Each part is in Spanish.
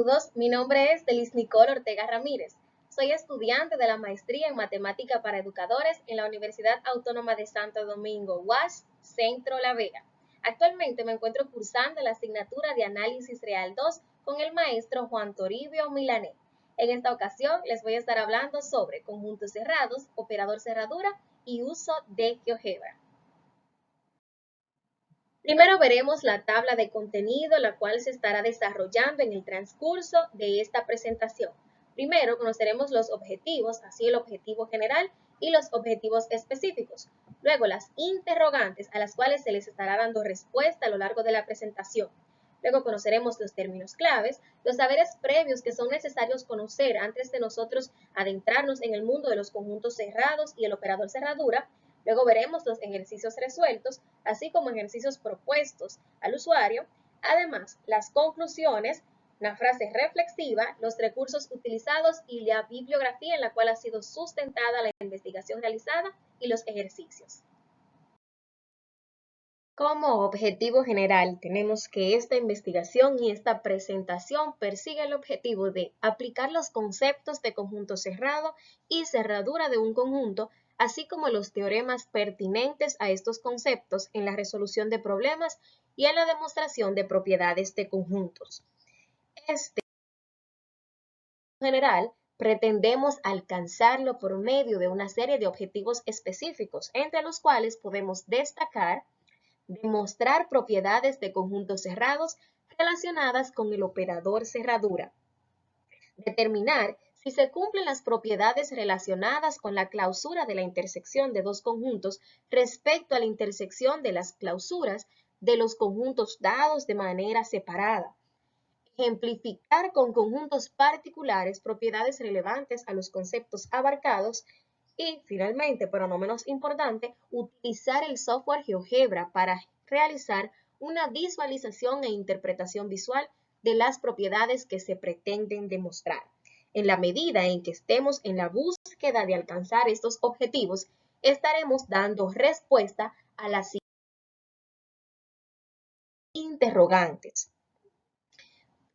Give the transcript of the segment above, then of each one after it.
Saludos, mi nombre es Delis Nicole Ortega Ramírez. Soy estudiante de la maestría en Matemática para Educadores en la Universidad Autónoma de Santo Domingo, UAS, Centro La Vega. Actualmente me encuentro cursando la asignatura de Análisis Real 2 con el maestro Juan Toribio Milané. En esta ocasión les voy a estar hablando sobre conjuntos cerrados, operador cerradura y uso de GeoGebra. Primero veremos la tabla de contenido, la cual se estará desarrollando en el transcurso de esta presentación. Primero conoceremos los objetivos, así el objetivo general y los objetivos específicos. Luego las interrogantes a las cuales se les estará dando respuesta a lo largo de la presentación. Luego conoceremos los términos claves, los saberes previos que son necesarios conocer antes de nosotros adentrarnos en el mundo de los conjuntos cerrados y el operador cerradura. Luego veremos los ejercicios resueltos, así como ejercicios propuestos al usuario. Además, las conclusiones, la frase reflexiva, los recursos utilizados y la bibliografía en la cual ha sido sustentada la investigación realizada y los ejercicios. Como objetivo general, tenemos que esta investigación y esta presentación persigue el objetivo de aplicar los conceptos de conjunto cerrado y cerradura de un conjunto, así como los teoremas pertinentes a estos conceptos en la resolución de problemas y en la demostración de propiedades de conjuntos. En general, pretendemos alcanzarlo por medio de una serie de objetivos específicos, entre los cuales podemos destacar demostrar propiedades de conjuntos cerrados relacionadas con el operador cerradura. Determinar si se cumplen las propiedades relacionadas con la clausura de la intersección de dos conjuntos respecto a la intersección de las clausuras de los conjuntos dados de manera separada. Ejemplificar con conjuntos particulares propiedades relevantes a los conceptos abarcados. Y, finalmente, pero no menos importante, utilizar el software GeoGebra para realizar una visualización e interpretación visual de las propiedades que se pretenden demostrar. En la medida en que estemos en la búsqueda de alcanzar estos objetivos, estaremos dando respuesta a las interrogantes.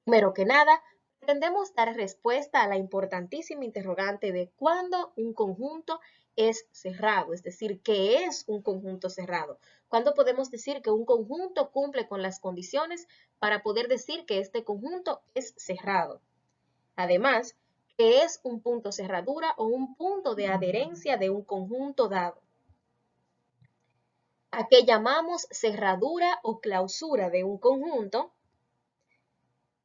Primero que nada, pretendemos dar respuesta a la importantísima interrogante de cuándo un conjunto es cerrado, es decir, ¿qué es un conjunto cerrado? ¿Cuándo podemos decir que un conjunto cumple con las condiciones para poder decir que este conjunto es cerrado? Además, ¿qué es un punto cerradura o un punto de adherencia de un conjunto dado? ¿A qué llamamos cerradura o clausura de un conjunto?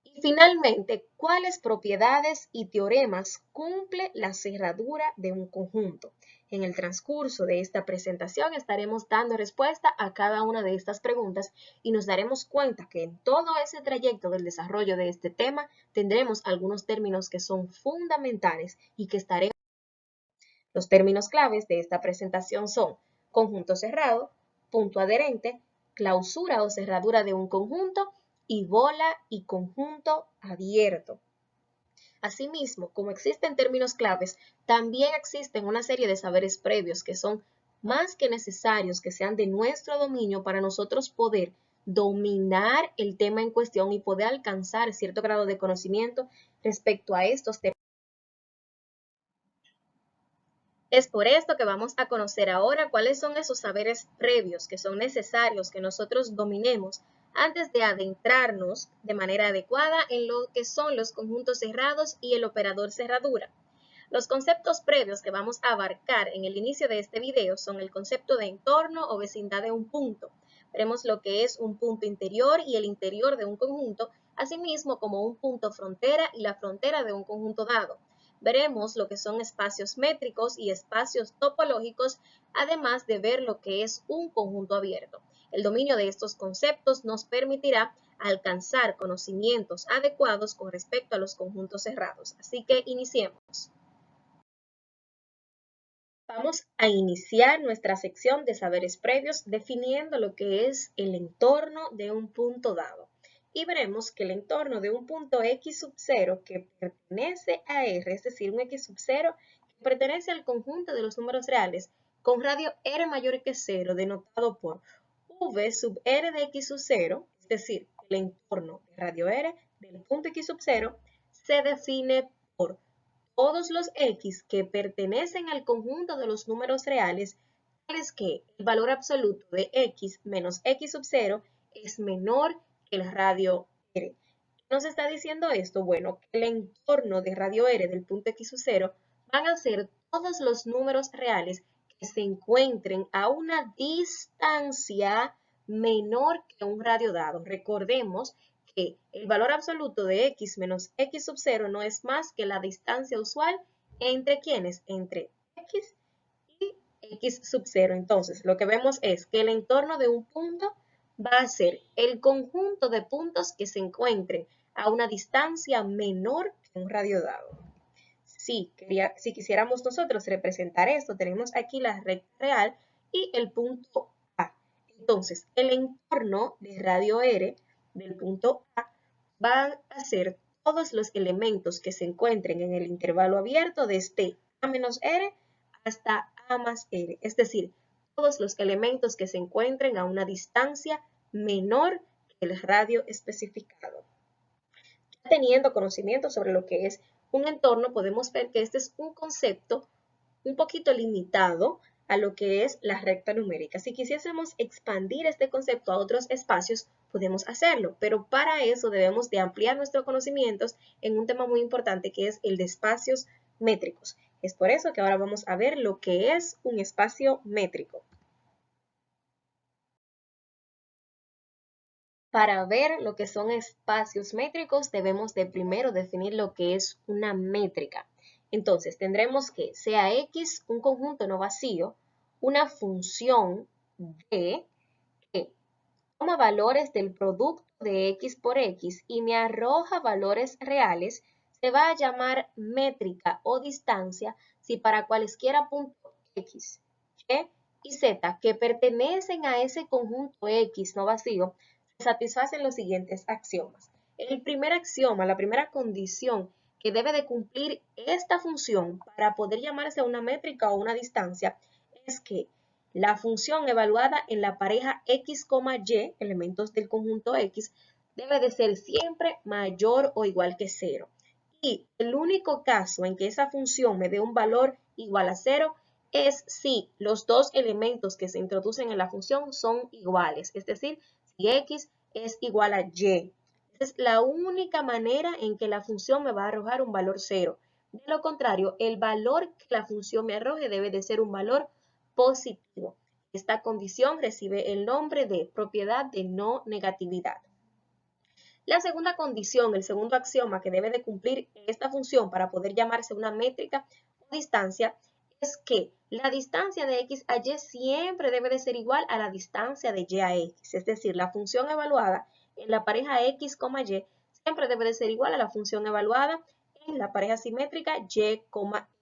Y finalmente, ¿cuáles propiedades y teoremas cumple la cerradura de un conjunto? En el transcurso de esta presentación estaremos dando respuesta a cada una de estas preguntas y nos daremos cuenta que en todo ese trayecto del desarrollo de este tema tendremos algunos términos que son fundamentales y que estaremos. Los términos claves de esta presentación son conjunto cerrado, punto adherente, clausura o cerradura de un conjunto y bola y conjunto abierto. Asimismo, como existen términos claves, también existen una serie de saberes previos que son más que necesarios que sean de nuestro dominio para nosotros poder dominar el tema en cuestión y poder alcanzar cierto grado de conocimiento respecto a estos temas. Es por esto que vamos a conocer ahora cuáles son esos saberes previos que son necesarios que nosotros dominemos antes de adentrarnos de manera adecuada en lo que son los conjuntos cerrados y el operador cerradura. Los conceptos previos que vamos a abarcar en el inicio de este video son el concepto de entorno o vecindad de un punto. Veremos lo que es un punto interior y el interior de un conjunto, asimismo como un punto frontera y la frontera de un conjunto dado. Veremos lo que son espacios métricos y espacios topológicos, además de ver lo que es un conjunto abierto. El dominio de estos conceptos nos permitirá alcanzar conocimientos adecuados con respecto a los conjuntos cerrados. Así que iniciemos. Vamos a iniciar nuestra sección de saberes previos definiendo lo que es el entorno de un punto dado. Y veremos que el entorno de un punto X sub 0 que pertenece a R, es decir, un X sub 0 que pertenece al conjunto de los números reales con radio R mayor que 0, denotado por V sub R de X sub 0, es decir, el entorno de radio R del punto X sub 0, se define por todos los x que pertenecen al conjunto de los números reales, tales que el valor absoluto de x menos x sub 0 es menor que el radio r. ¿Qué nos está diciendo esto? Bueno, que el entorno de radio r del punto x sub 0 van a ser todos los números reales que se encuentren a una distancia menor que un radio dado. Recordemos que el valor absoluto de x menos x sub 0 no es más que la distancia usual entre ¿quiénes? Entre x y x sub 0. Entonces, lo que vemos es que el entorno de un punto va a ser el conjunto de puntos que se encuentren a una distancia menor que un radio dado. Si quisiéramos nosotros representar esto, tenemos aquí la recta real y el punto A. Entonces, el entorno de radio R del punto A van a ser todos los elementos que se encuentren en el intervalo abierto desde A menos R hasta A más R. Es decir, todos los elementos que se encuentren a una distancia menor que el radio especificado. Teniendo conocimiento sobre lo que es un entorno, podemos ver que este es un concepto un poquito limitado a lo que es la recta numérica. Si quisiésemos expandir este concepto a otros espacios, podemos hacerlo, pero para eso debemos de ampliar nuestros conocimientos en un tema muy importante que es el de espacios métricos. Es por eso que ahora vamos a ver lo que es un espacio métrico. Para ver lo que son espacios métricos, debemos de primero definir lo que es una métrica. Entonces, tendremos que sea X un conjunto no vacío, una función D que toma valores del producto de X por X y me arroja valores reales, se va a llamar métrica o distancia si para cualesquiera puntos X, Y y Z que pertenecen a ese conjunto X no vacío, satisfacen los siguientes axiomas. El primer axioma, la primera condición que debe de cumplir esta función para poder llamarse una métrica o una distancia es que la función evaluada en la pareja x, y, elementos del conjunto x, debe de ser siempre mayor o igual que 0. Y el único caso en que esa función me dé un valor igual a 0 es si los dos elementos que se introducen en la función son iguales, es decir, si x es igual a y. Esa es la única manera en que la función me va a arrojar un valor 0. De lo contrario, el valor que la función me arroje debe de ser un valor positivo. Esta condición recibe el nombre de propiedad de no negatividad. La segunda condición, el segundo axioma que debe de cumplir esta función para poder llamarse una métrica o distancia es que la distancia de x a y siempre debe de ser igual a la distancia de y a x. Es decir, la función evaluada en la pareja x, y siempre debe de ser igual a la función evaluada en la pareja simétrica y,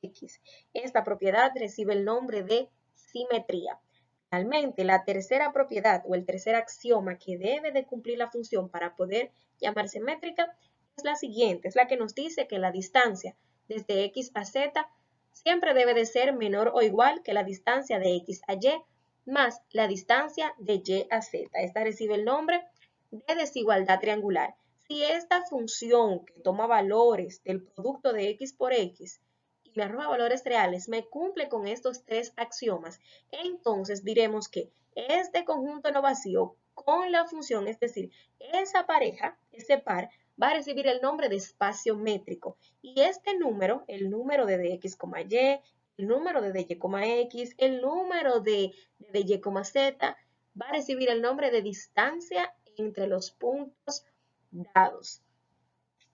x. Esta propiedad recibe el nombre de simetría. Finalmente, la tercera propiedad o el tercer axioma que debe de cumplir la función para poder llamarse métrica es la siguiente, es la que nos dice que la distancia desde x a z siempre debe de ser menor o igual que la distancia de x a y más la distancia de y a z. Esta recibe el nombre de desigualdad triangular. Si esta función que toma valores del producto de x por x y me arroja valores reales me cumple con estos tres axiomas, entonces diremos que este conjunto no vacío con la función, es decir, esa pareja, ese par, va a recibir el nombre de espacio métrico. Y este número, el número de dx, y, el número de dy, x, el número de dy, z, va a recibir el nombre de distancia entre los puntos dados.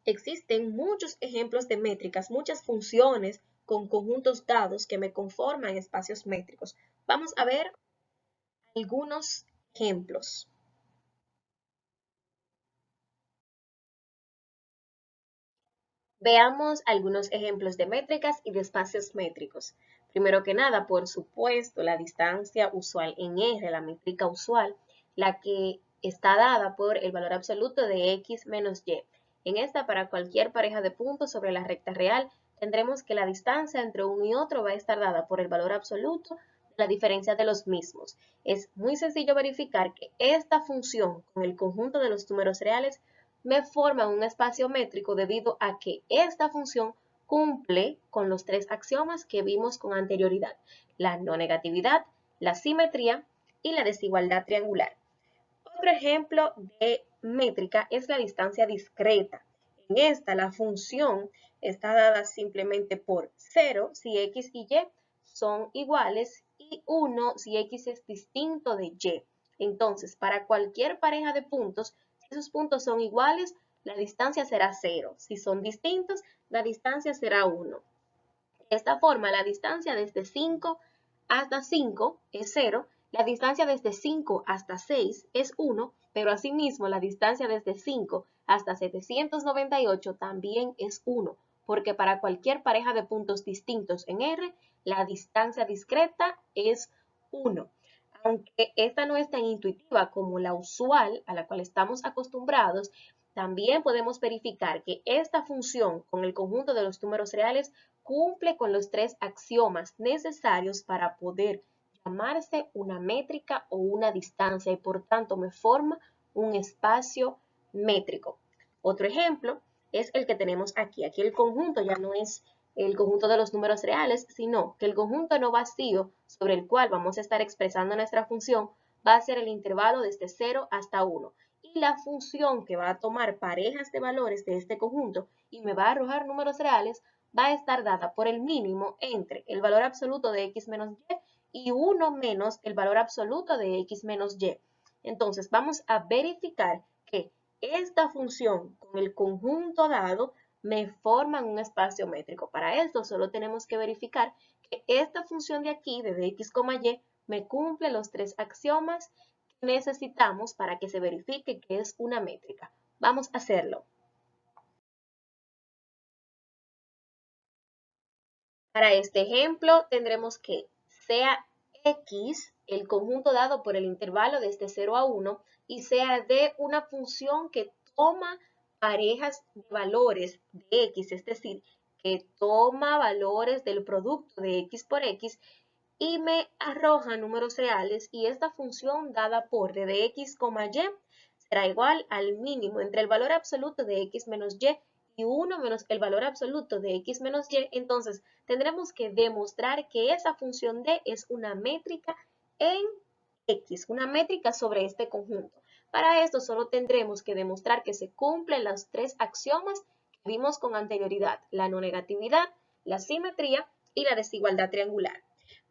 Existen muchos ejemplos de métricas, muchas funciones con conjuntos dados que me conforman espacios métricos. Vamos a ver algunos ejemplos. Veamos algunos ejemplos de métricas y de espacios métricos. Primero que nada, por supuesto, la distancia usual en R, la métrica usual, la que está dada por el valor absoluto de x menos y. En esta, para cualquier pareja de puntos sobre la recta real, tendremos que la distancia entre uno y otro va a estar dada por el valor absoluto de la diferencia de los mismos. Es muy sencillo verificar que esta función con el conjunto de los números reales me forman un espacio métrico debido a que esta función cumple con los tres axiomas que vimos con anterioridad: la no negatividad, la simetría y la desigualdad triangular. Otro ejemplo de métrica es la distancia discreta. En esta, la función está dada simplemente por 0 si x y y son iguales y 1 si x es distinto de y. Entonces, para cualquier pareja de puntos, si esos puntos son iguales, la distancia será 0. Si son distintos, la distancia será 1. De esta forma, la distancia desde 5 hasta 5 es 0, la distancia desde 5 hasta 6 es 1, pero asimismo la distancia desde 5 hasta 798 también es 1, porque para cualquier pareja de puntos distintos en R, la distancia discreta es 1. Aunque esta no es tan intuitiva como la usual a la cual estamos acostumbrados, también podemos verificar que esta función con el conjunto de los números reales cumple con los tres axiomas necesarios para poder llamarse una métrica o una distancia y por tanto me forma un espacio métrico. Otro ejemplo es el que tenemos aquí. Aquí el conjunto ya no es el conjunto de los números reales, sino que el conjunto no vacío sobre el cual vamos a estar expresando nuestra función va a ser el intervalo desde 0 hasta 1. Y la función que va a tomar parejas de valores de este conjunto y me va a arrojar números reales va a estar dada por el mínimo entre el valor absoluto de x menos y 1 menos el valor absoluto de x menos y. Entonces vamos a verificar que esta función con el conjunto dado me forman un espacio métrico. Para esto solo tenemos que verificar que esta función de aquí, de dx, y, me cumple los tres axiomas que necesitamos para que se verifique que es una métrica. Vamos a hacerlo. Para este ejemplo tendremos que sea x el conjunto dado por el intervalo desde 0 a 1 y sea de una función que toma parejas de valores de x, es decir, que toma valores del producto de x por x y me arroja números reales y esta función dada por de x, y será igual al mínimo entre el valor absoluto de x menos y 1 menos el valor absoluto de x menos y, entonces tendremos que demostrar que esa función d es una métrica en x, una métrica sobre este conjunto. Para esto solo tendremos que demostrar que se cumplen los tres axiomas que vimos con anterioridad: la no negatividad, la simetría y la desigualdad triangular.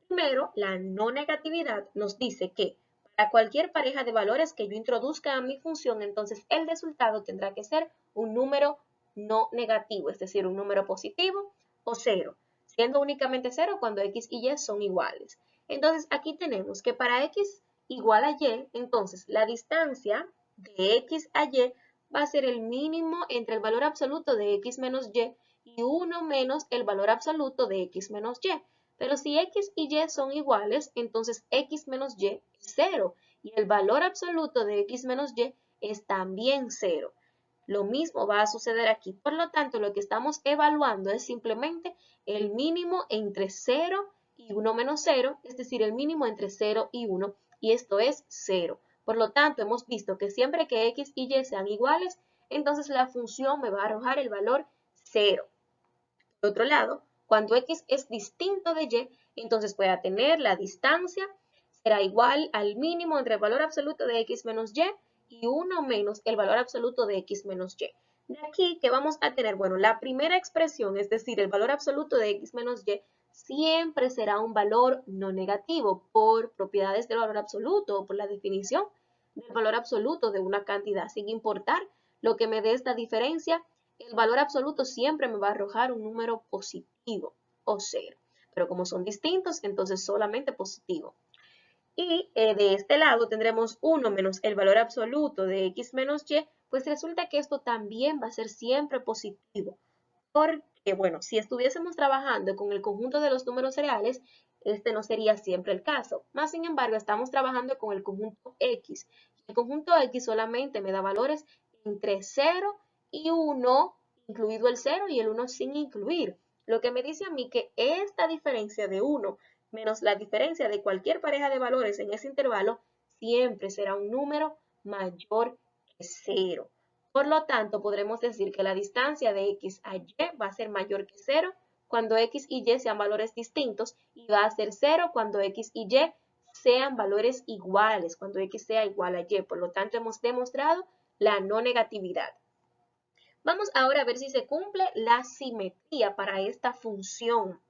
Primero, la no negatividad nos dice que para cualquier pareja de valores que yo introduzca a mi función, entonces el resultado tendrá que ser un número no negativo, es decir, un número positivo o 0, siendo únicamente 0 cuando x y y son iguales. Entonces aquí tenemos que para x igual a y, entonces la distancia de x a y va a ser el mínimo entre el valor absoluto de x menos y 1 menos el valor absoluto de x menos y. Pero si x y y son iguales, entonces x menos y es 0 y el valor absoluto de x menos y es también 0. Lo mismo va a suceder aquí. Por lo tanto, lo que estamos evaluando es simplemente el mínimo entre 0 y 1 menos 0, es decir, el mínimo entre 0 y 1, y esto es 0. Por lo tanto, hemos visto que siempre que x y y sean iguales, entonces la función me va a arrojar el valor 0. Por otro lado, cuando x es distinto de y, entonces voy a tener la distancia será igual al mínimo entre el valor absoluto de x menos y 1 menos el valor absoluto de x menos y. De aquí que vamos a tener, bueno, la primera expresión, es decir, el valor absoluto de x menos y, siempre será un valor no negativo por propiedades del valor absoluto o por la definición del valor absoluto de una cantidad, sin importar lo que me dé esta diferencia. El valor absoluto siempre me va a arrojar un número positivo o 0. Pero como son distintos, entonces solamente positivo. Y de este lado tendremos 1 menos el valor absoluto de x menos y, pues resulta que esto también va a ser siempre positivo. Porque, bueno, si estuviésemos trabajando con el conjunto de los números reales, este no sería siempre el caso. Más sin embargo, estamos trabajando con el conjunto x. El conjunto x solamente me da valores entre 0 y 1, incluido el 0 y el 1 sin incluir. Lo que me dice a mí que esta diferencia de 1 menos la diferencia de cualquier pareja de valores en ese intervalo siempre será un número mayor que 0. Por lo tanto, podremos decir que la distancia de x a y va a ser mayor que 0 cuando x y y sean valores distintos y va a ser 0 cuando x y y sean valores iguales, cuando x sea igual a y. Por lo tanto, hemos demostrado la no negatividad. Vamos ahora a ver si se cumple la simetría para esta función.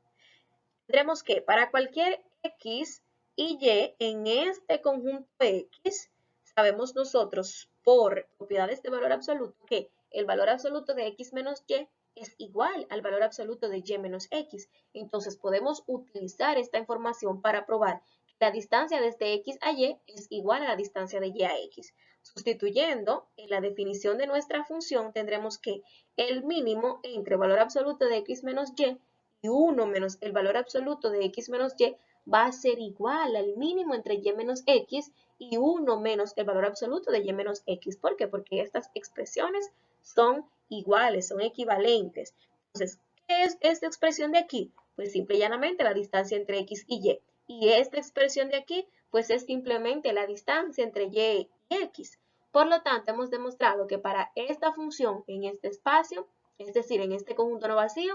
Tendremos que para cualquier x y y en este conjunto x, sabemos nosotros por propiedades de valor absoluto que el valor absoluto de x menos y es igual al valor absoluto de y menos x. Entonces podemos utilizar esta información para probar que la distancia desde x a y es igual a la distancia de y a x. Sustituyendo en la definición de nuestra función tendremos que el mínimo entre el valor absoluto de x menos y 1 menos el valor absoluto de x menos y va a ser igual al mínimo entre y menos x y 1 menos el valor absoluto de y menos x. ¿Por qué? Porque estas expresiones son iguales, son equivalentes. Entonces, ¿qué es esta expresión de aquí? Pues simple y llanamente la distancia entre x y y. Y esta expresión de aquí, pues es simplemente la distancia entre y x. Por lo tanto, hemos demostrado que para esta función en este espacio, es decir, en este conjunto no vacío,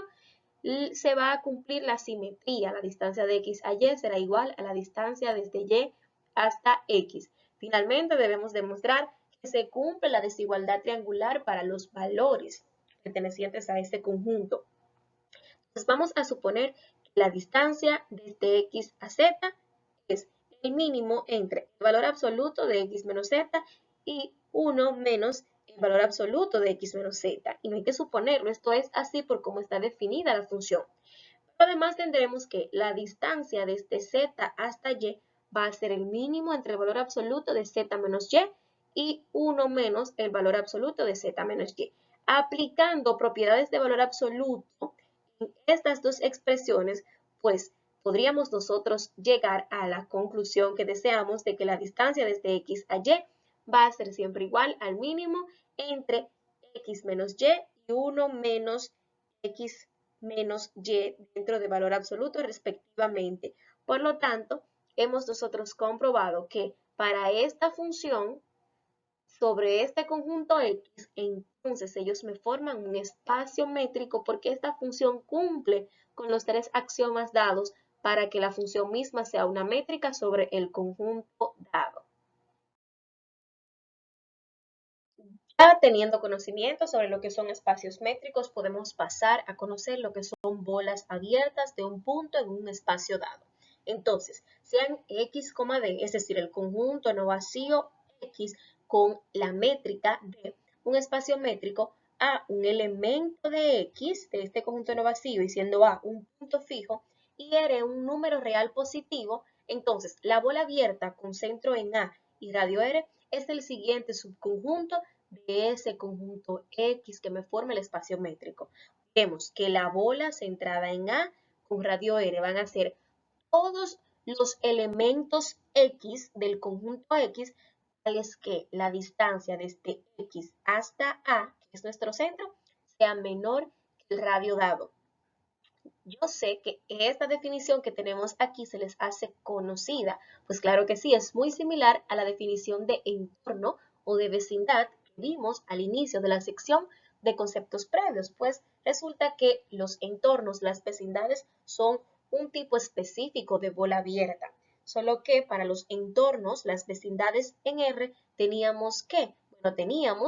se va a cumplir la simetría. La distancia de x a y será igual a la distancia desde y hasta x. Finalmente, debemos demostrar que se cumple la desigualdad triangular para los valores pertenecientes a este conjunto. Entonces, vamos a suponer que la distancia desde x a z es el mínimo entre el valor absoluto de x menos z y 1 menos el valor absoluto de x menos z. Y no hay que suponerlo, esto es así por cómo está definida la función. Pero además tendremos que la distancia desde z hasta y va a ser el mínimo entre el valor absoluto de z menos y 1 menos el valor absoluto de z menos y. Aplicando propiedades de valor absoluto en estas dos expresiones, pues podríamos nosotros llegar a la conclusión que deseamos de que la distancia desde x a y va a ser siempre igual al mínimo entre x menos y 1 menos x menos y dentro de valor absoluto respectivamente. Por lo tanto, hemos nosotros comprobado que para esta función sobre este conjunto X, entonces ellos me forman un espacio métrico porque esta función cumple con los tres axiomas dados para que la función misma sea una métrica sobre el conjunto dado. Ya teniendo conocimiento sobre lo que son espacios métricos, podemos pasar a conocer lo que son bolas abiertas de un punto en un espacio dado. Entonces, sean x, d, es decir, el conjunto no vacío x con la métrica de un espacio métrico a un elemento de x de este conjunto no vacío y siendo a un punto fijo y r un número real positivo, entonces la bola abierta con centro en a y radio r es el siguiente subconjunto de ese conjunto X que me forma el espacio métrico. Vemos que la bola centrada en A con radio R van a ser todos los elementos X del conjunto X, tales que la distancia desde X hasta A, que es nuestro centro, sea menor que el radio dado. Yo sé que esta definición que tenemos aquí se les hace conocida, pues claro que sí, es muy similar a la definición de entorno o de vecindad que vimos al inicio de la sección de conceptos previos, pues resulta que los entornos, las vecindades, son un tipo específico de bola abierta, solo que para los entornos, las vecindades en R, teníamos que, bueno,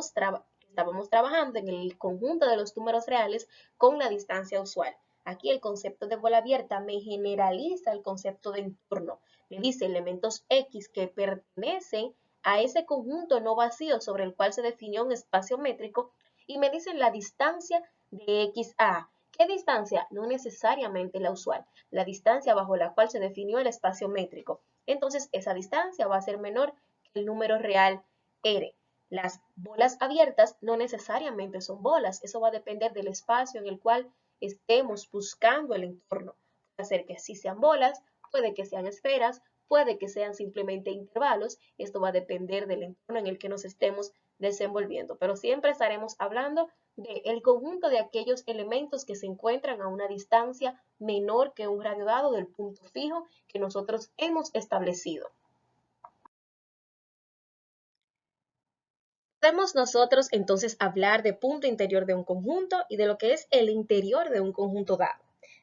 estábamos trabajando en el conjunto de los números reales con la distancia usual. Aquí el concepto de bola abierta me generaliza el concepto de entorno. Me dice elementos X que pertenecen a ese conjunto no vacío sobre el cual se definió un espacio métrico y me dicen la distancia de X a A. ¿Qué distancia? No necesariamente la usual, la distancia bajo la cual se definió el espacio métrico. Entonces esa distancia va a ser menor que el número real R. Las bolas abiertas no necesariamente son bolas, eso va a depender del espacio en el cual estemos buscando el entorno. Puede ser que sí sean bolas, puede que sean esferas, puede que sean simplemente intervalos. Esto va a depender del entorno en el que nos estemos desenvolviendo. Pero siempre estaremos hablando del conjunto de aquellos elementos que se encuentran a una distancia menor que un radio dado del punto fijo que nosotros hemos establecido. Podemos nosotros entonces hablar de punto interior de un conjunto y de lo que es el interior de un conjunto dado.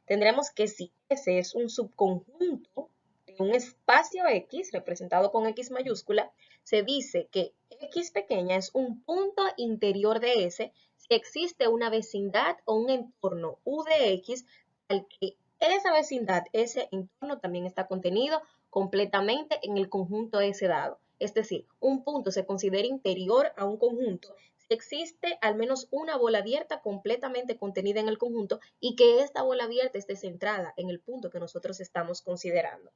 Tendremos que si ese es un subconjunto de un espacio X, representado con X mayúscula, se dice que X pequeña es un punto interior de ese si existe una vecindad o un entorno U de X al que esa vecindad, ese entorno también está contenido completamente en el conjunto S dado. Es decir, un punto se considera interior a un conjunto si existe al menos una bola abierta completamente contenida en el conjunto y que esta bola abierta esté centrada en el punto que nosotros estamos considerando.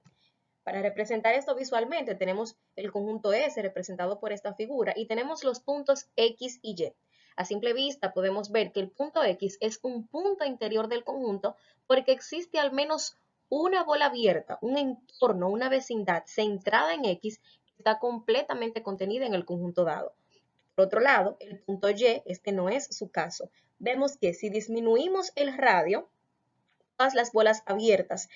Para representar esto visualmente tenemos el conjunto S representado por esta figura y tenemos los puntos X y Y. A simple vista podemos ver que el punto X es un punto interior del conjunto porque existe al menos una bola abierta, un entorno, una vecindad centrada en X que está completamente contenida en el conjunto dado. Por otro lado, el punto Y, este no es su caso. Vemos que si disminuimos el radio, todas las bolas abiertas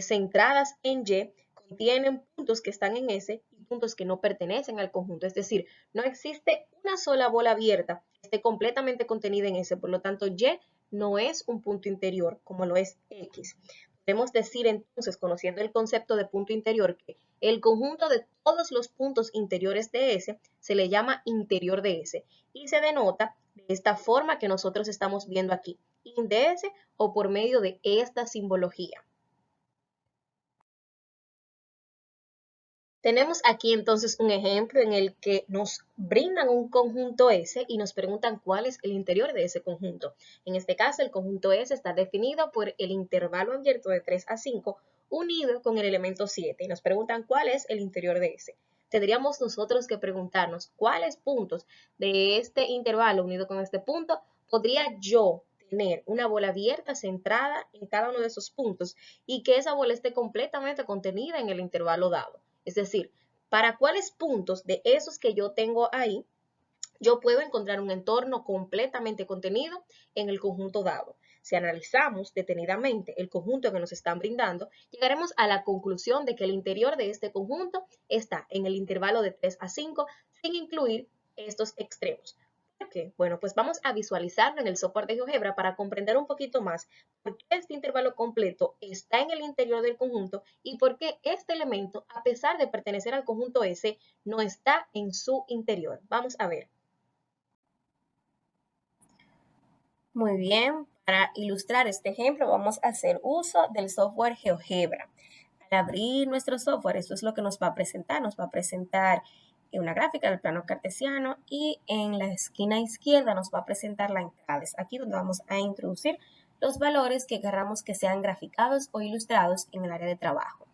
centradas en Y contienen puntos que están en S y puntos que no pertenecen al conjunto. Es decir, no existe una sola bola abierta que esté completamente contenida en S. Por lo tanto, Y no es un punto interior como lo es X. Podemos decir entonces, conociendo el concepto de punto interior, que el conjunto de todos los puntos interiores de S se le llama interior de S y se denota de esta forma que nosotros estamos viendo aquí, in de S o por medio de esta simbología. Tenemos aquí entonces un ejemplo en el que nos brindan un conjunto S y nos preguntan cuál es el interior de ese conjunto. En este caso, el conjunto S está definido por el intervalo abierto de 3 a 5 unido con el elemento 7 y nos preguntan cuál es el interior de S. Tendríamos nosotros que preguntarnos cuáles puntos de este intervalo unido con este punto podría yo tener una bola abierta centrada en cada uno de esos puntos y que esa bola esté completamente contenida en el intervalo dado. Es decir, para cuáles puntos de esos que yo tengo ahí, yo puedo encontrar un entorno completamente contenido en el conjunto dado. Si analizamos detenidamente el conjunto que nos están brindando, llegaremos a la conclusión de que el interior de este conjunto está en el intervalo de 3 a 5 sin incluir estos extremos. ¿Por qué? Bueno, pues vamos a visualizarlo en el software de GeoGebra para comprender un poquito más por qué este intervalo completo está en el interior del conjunto y por qué este elemento, a pesar de pertenecer al conjunto S, no está en su interior. Vamos a ver. Muy bien, para ilustrar este ejemplo vamos a hacer uso del software GeoGebra. Al abrir nuestro software, esto es lo que nos va a presentar una gráfica del plano cartesiano y en la esquina izquierda nos va a presentar la entrada. Es aquí donde vamos a introducir los valores que queramos que sean graficados o ilustrados en el área de trabajo.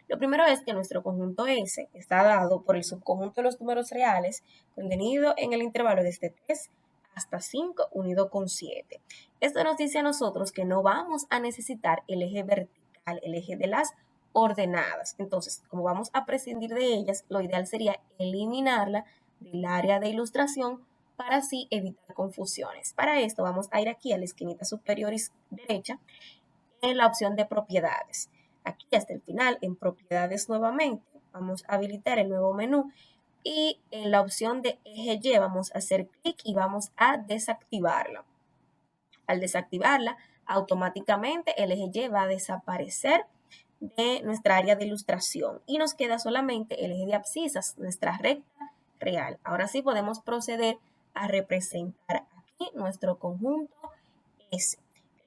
Lo primero es que nuestro conjunto S está dado por el subconjunto de los números reales contenido en el intervalo desde 3 hasta 5 unido con 7. Esto nos dice a nosotros que no vamos a necesitar el eje vertical, el eje de las ordenadas. Entonces, como vamos a prescindir de ellas, lo ideal sería eliminarla del área de ilustración para así evitar confusiones. Para esto vamos a ir aquí a la esquinita superior derecha en la opción de propiedades. Aquí hasta el final, en propiedades nuevamente, vamos a habilitar el nuevo menú y en la opción de eje Y vamos a hacer clic y vamos a desactivarla. Al desactivarla, automáticamente el eje Y va a desaparecer de nuestra área de ilustración y nos queda solamente el eje de abscisas, nuestra recta real. Ahora sí podemos proceder a representar aquí nuestro conjunto S.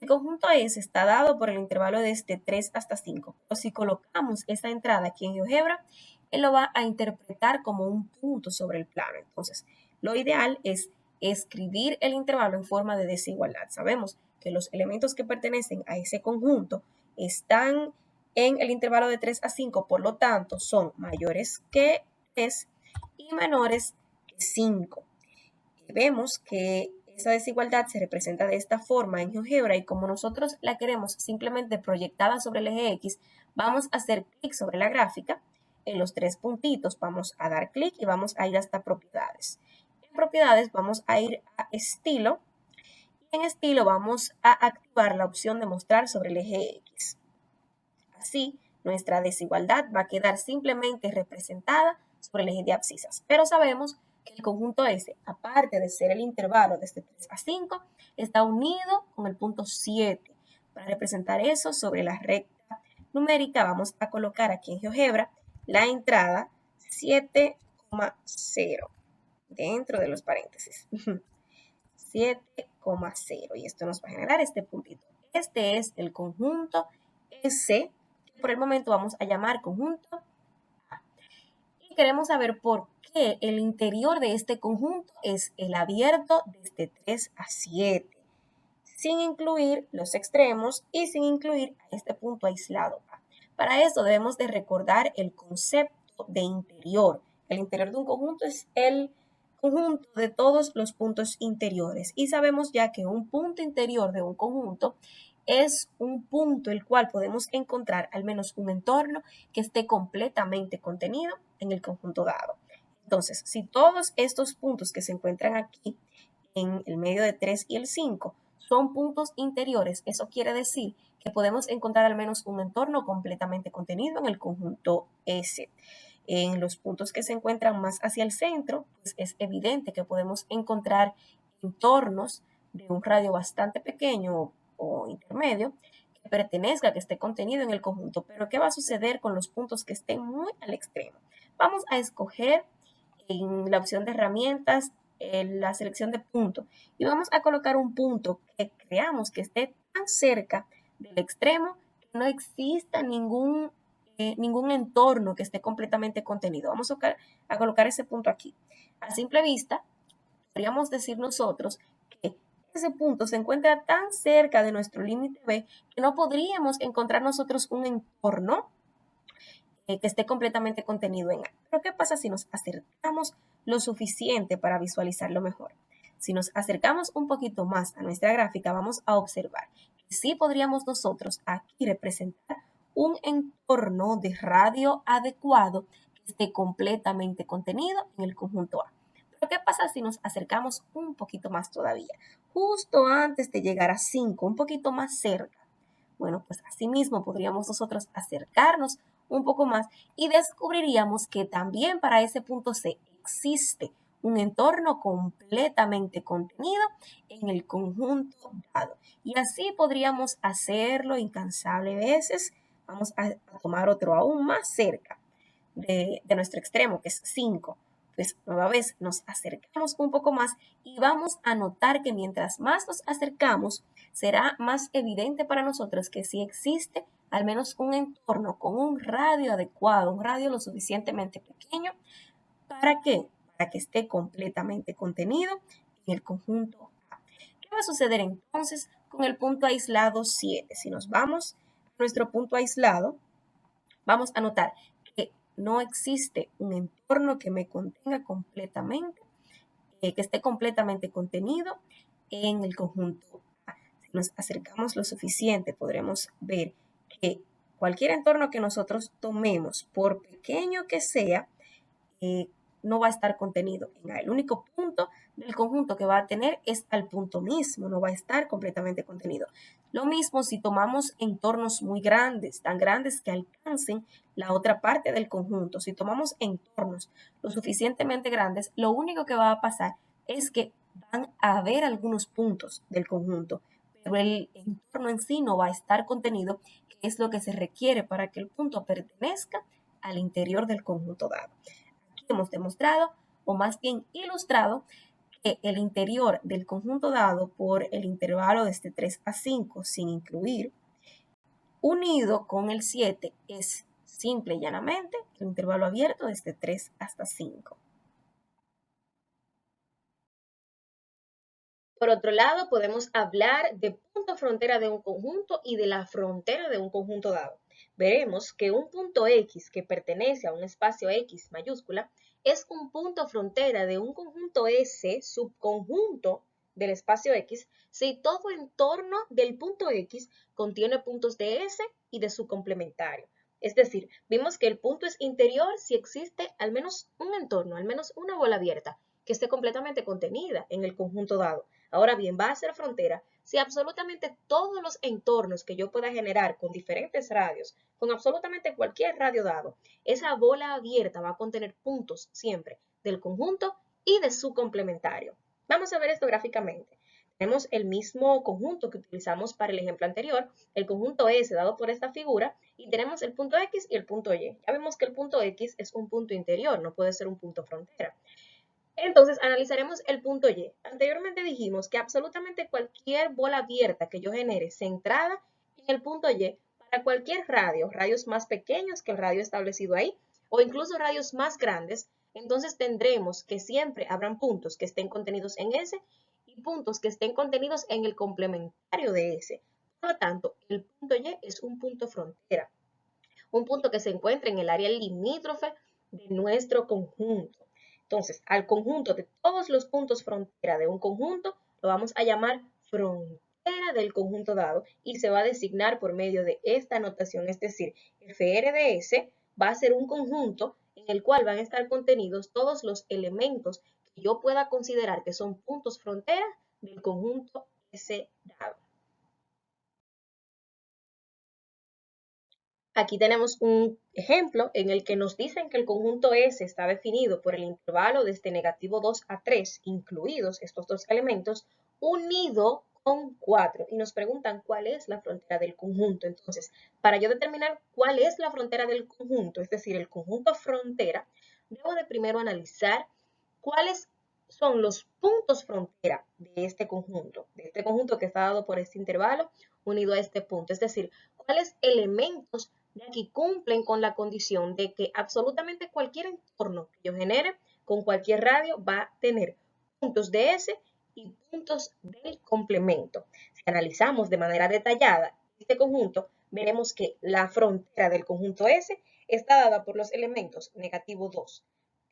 El conjunto S está dado por el intervalo desde 3 hasta 5. Pero si colocamos esta entrada aquí en GeoGebra, él lo va a interpretar como un punto sobre el plano. Entonces, lo ideal es escribir el intervalo en forma de desigualdad. Sabemos que los elementos que pertenecen a ese conjunto están en el intervalo de 3 a 5, por lo tanto, son mayores que 3 y menores que 5. Vemos que esa desigualdad se representa de esta forma en GeoGebra y como nosotros la queremos simplemente proyectada sobre el eje X, vamos a hacer clic sobre la gráfica. En los tres puntitos vamos a dar clic y vamos a ir hasta propiedades. En propiedades vamos a ir a estilo y en estilo vamos a activar la opción de mostrar sobre el eje X. Así, nuestra desigualdad va a quedar simplemente representada sobre el eje de abscisas, pero sabemos el conjunto S, aparte de ser el intervalo desde 3 a 5, está unido con el punto 7. Para representar eso sobre la recta numérica, vamos a colocar aquí en GeoGebra la entrada 7,0 dentro de los paréntesis. 7,0 y esto nos va a generar este puntito. Este es el conjunto S, que por el momento vamos a llamar conjunto A. Y queremos saber por qué el interior de este conjunto es el abierto desde 3 a 7, sin incluir los extremos y sin incluir a este punto aislado A. Para esto debemos de recordar el concepto de interior. El interior de un conjunto es el conjunto de todos los puntos interiores y sabemos ya que un punto interior de un conjunto es un punto el cual podemos encontrar al menos un entorno que esté completamente contenido en el conjunto dado. Entonces, si todos estos puntos que se encuentran aquí en el medio de 3 y el 5 son puntos interiores, eso quiere decir que podemos encontrar al menos un entorno completamente contenido en el conjunto S. En los puntos que se encuentran más hacia el centro, pues es evidente que podemos encontrar entornos de un radio bastante pequeño o intermedio que pertenezca, que esté contenido en el conjunto. Pero ¿qué va a suceder con los puntos que estén muy al extremo? Vamos a escoger en la opción de herramientas la selección de punto y vamos a colocar un punto que creamos que esté tan cerca del extremo que no exista ningún entorno que esté completamente contenido. Vamos a colocar ese punto aquí. A simple vista, podríamos decir nosotros que ese punto se encuentra tan cerca de nuestro límite B que no podríamos encontrar nosotros un entorno que esté completamente contenido en A. Pero ¿qué pasa si nos acercamos lo suficiente para visualizarlo mejor? Si nos acercamos un poquito más a nuestra gráfica, vamos a observar que sí podríamos nosotros aquí representar un entorno de radio adecuado que esté completamente contenido en el conjunto A. Pero ¿qué pasa si nos acercamos un poquito más todavía? Justo antes de llegar a 5, un poquito más cerca. Bueno, pues asimismo podríamos nosotros acercarnos un poco más y descubriríamos que también para ese punto C existe un entorno completamente contenido en el conjunto dado. Y así podríamos hacerlo incansables veces. Vamos a tomar otro aún más cerca de nuestro extremo, que es 5. Pues nueva vez nos acercamos un poco más y vamos a notar que mientras más nos acercamos, será más evidente para nosotros que sí existe al menos un entorno con un radio adecuado, un radio lo suficientemente pequeño. ¿Para qué? Para que esté completamente contenido en el conjunto A. ¿Qué va a suceder entonces con el punto aislado 7? Si nos vamos a nuestro punto aislado, vamos a notar que no existe un entorno que me contenga completamente, que esté completamente contenido en el conjunto A. Si nos acercamos lo suficiente, podremos ver que cualquier entorno que nosotros tomemos, por pequeño que sea, no va a estar contenido en A. El único punto del conjunto que va a tener es al punto mismo, no va a estar completamente contenido. Lo mismo si tomamos entornos muy grandes, tan grandes que alcancen la otra parte del conjunto. Si tomamos entornos lo suficientemente grandes, lo único que va a pasar es que van a haber algunos puntos del conjunto, pero el entorno en sí no va a estar contenido, que es lo que se requiere para que el punto pertenezca al interior del conjunto dado. Aquí hemos demostrado, o más bien ilustrado, que el interior del conjunto dado por el intervalo desde 3 a 5 sin incluir, unido con el 7, es simple y llanamente el intervalo abierto desde 3 hasta 5. Por otro lado, podemos hablar de punto frontera de un conjunto y de la frontera de un conjunto dado. Veremos que un punto X que pertenece a un espacio X mayúscula es un punto frontera de un conjunto S subconjunto del espacio X si todo entorno del punto X contiene puntos de S y de su complementario. Es decir, vimos que el punto es interior si existe al menos un entorno, al menos una bola abierta, que esté completamente contenida en el conjunto dado. Ahora bien, va a ser frontera si absolutamente todos los entornos que yo pueda generar con diferentes radios, con absolutamente cualquier radio dado, esa bola abierta va a contener puntos siempre del conjunto y de su complementario. Vamos a ver esto gráficamente. Tenemos el mismo conjunto que utilizamos para el ejemplo anterior, el conjunto S dado por esta figura, y tenemos el punto X y el punto Y. Ya vemos que el punto X es un punto interior, no puede ser un punto frontera. Entonces, analizaremos el punto Y. Anteriormente dijimos que absolutamente cualquier bola abierta que yo genere centrada en el punto Y, para cualquier radio, radios más pequeños que el radio establecido ahí, o incluso radios más grandes, entonces tendremos que siempre habrán puntos que estén contenidos en S y puntos que estén contenidos en el complementario de S. Por lo tanto, el punto Y es un punto frontera, un punto que se encuentra en el área limítrofe de nuestro conjunto. Entonces, al conjunto de todos los puntos frontera de un conjunto lo vamos a llamar frontera del conjunto dado y se va a designar por medio de esta notación, es decir, FR de S va a ser un conjunto en el cual van a estar contenidos todos los elementos que yo pueda considerar que son puntos frontera del conjunto S dado. Aquí tenemos un ejemplo en el que nos dicen que el conjunto S está definido por el intervalo desde negativo 2 a 3, incluidos estos dos elementos, unido con 4. Y nos preguntan cuál es la frontera del conjunto. Entonces, para yo determinar cuál es la frontera del conjunto, es decir, el conjunto frontera, debo de primero analizar cuáles son los puntos frontera de este conjunto que está dado por este intervalo unido a este punto. Es decir, cuáles elementos de aquí cumplen con la condición de que absolutamente cualquier entorno que yo genere con cualquier radio va a tener puntos de S y puntos del complemento. Si analizamos de manera detallada este conjunto, veremos que la frontera del conjunto S está dada por los elementos negativo 2,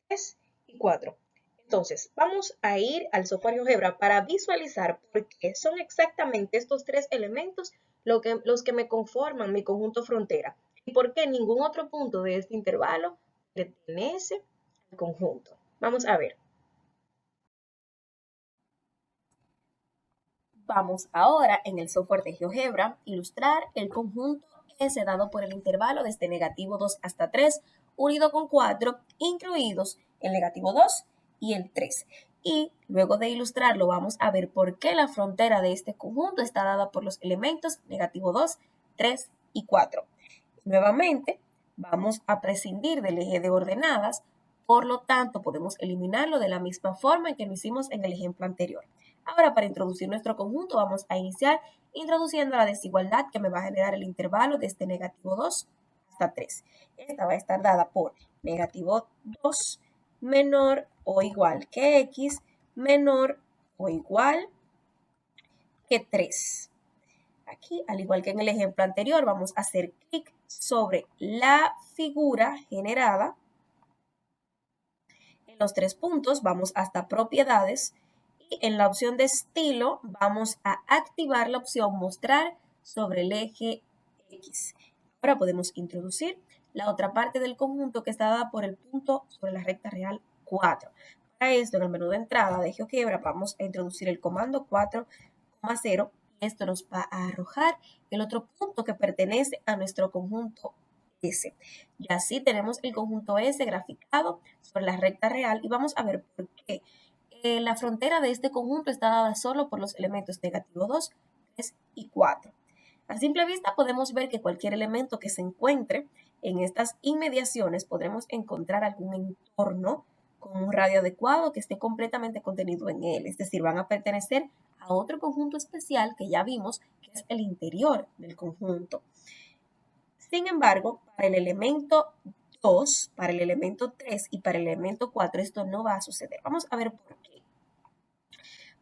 3 y 4. Entonces, vamos a ir al software GeoGebra para visualizar por qué son exactamente estos tres elementos los que me conforman mi conjunto frontera y por qué ningún otro punto de este intervalo pertenece al conjunto. Vamos a ver. Vamos ahora en el software de GeoGebra ilustrar el conjunto S dado por el intervalo desde negativo 2 hasta 3, unido con 4, incluidos el negativo 2 y el 3. Y luego de ilustrarlo vamos a ver por qué la frontera de este conjunto está dada por los elementos negativo 2, 3 y 4. Nuevamente, vamos a prescindir del eje de ordenadas, por lo tanto podemos eliminarlo de la misma forma en que lo hicimos en el ejemplo anterior. Ahora, para introducir nuestro conjunto, vamos a iniciar introduciendo la desigualdad que me va a generar el intervalo desde negativo 2 hasta 3. Esta va a estar dada por negativo 2 menor o igual que x menor o igual que 3. Aquí, al igual que en el ejemplo anterior, vamos a hacer clic sobre la figura generada. En los tres puntos vamos hasta propiedades y en la opción de estilo vamos a activar la opción mostrar sobre el eje X. Ahora podemos introducir la otra parte del conjunto que está dada por el punto sobre la recta real 4. Para esto, en el menú de entrada de GeoGebra vamos a introducir el comando 4,0. Esto nos va a arrojar el otro punto que pertenece a nuestro conjunto S. Y así tenemos el conjunto S graficado sobre la recta real y vamos a ver por qué. La frontera de este conjunto está dada solo por los elementos negativo 2, 3 y 4. A simple vista podemos ver que cualquier elemento que se encuentre en estas inmediaciones podremos encontrar algún entorno con un radio adecuado que esté completamente contenido en él. Es decir, van a pertenecer a otro conjunto especial que ya vimos que es el interior del conjunto. Sin embargo, para el elemento 2, para el elemento 3 y para el elemento 4 esto no va a suceder. Vamos a ver por qué.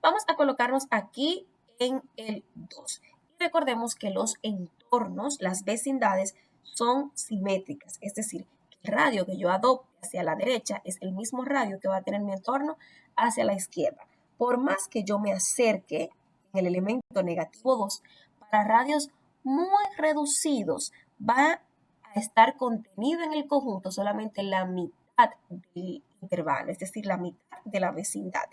Vamos a colocarnos aquí en el 2. Y recordemos que los entornos, las vecindades, son simétricas. Es decir, el radio que yo adopte hacia la derecha es el mismo radio que va a tener mi entorno hacia la izquierda. Por más que yo me acerque en el elemento negativo 2, para radios muy reducidos va a estar contenido en el conjunto solamente la mitad del intervalo, es decir, la mitad de la vecindad.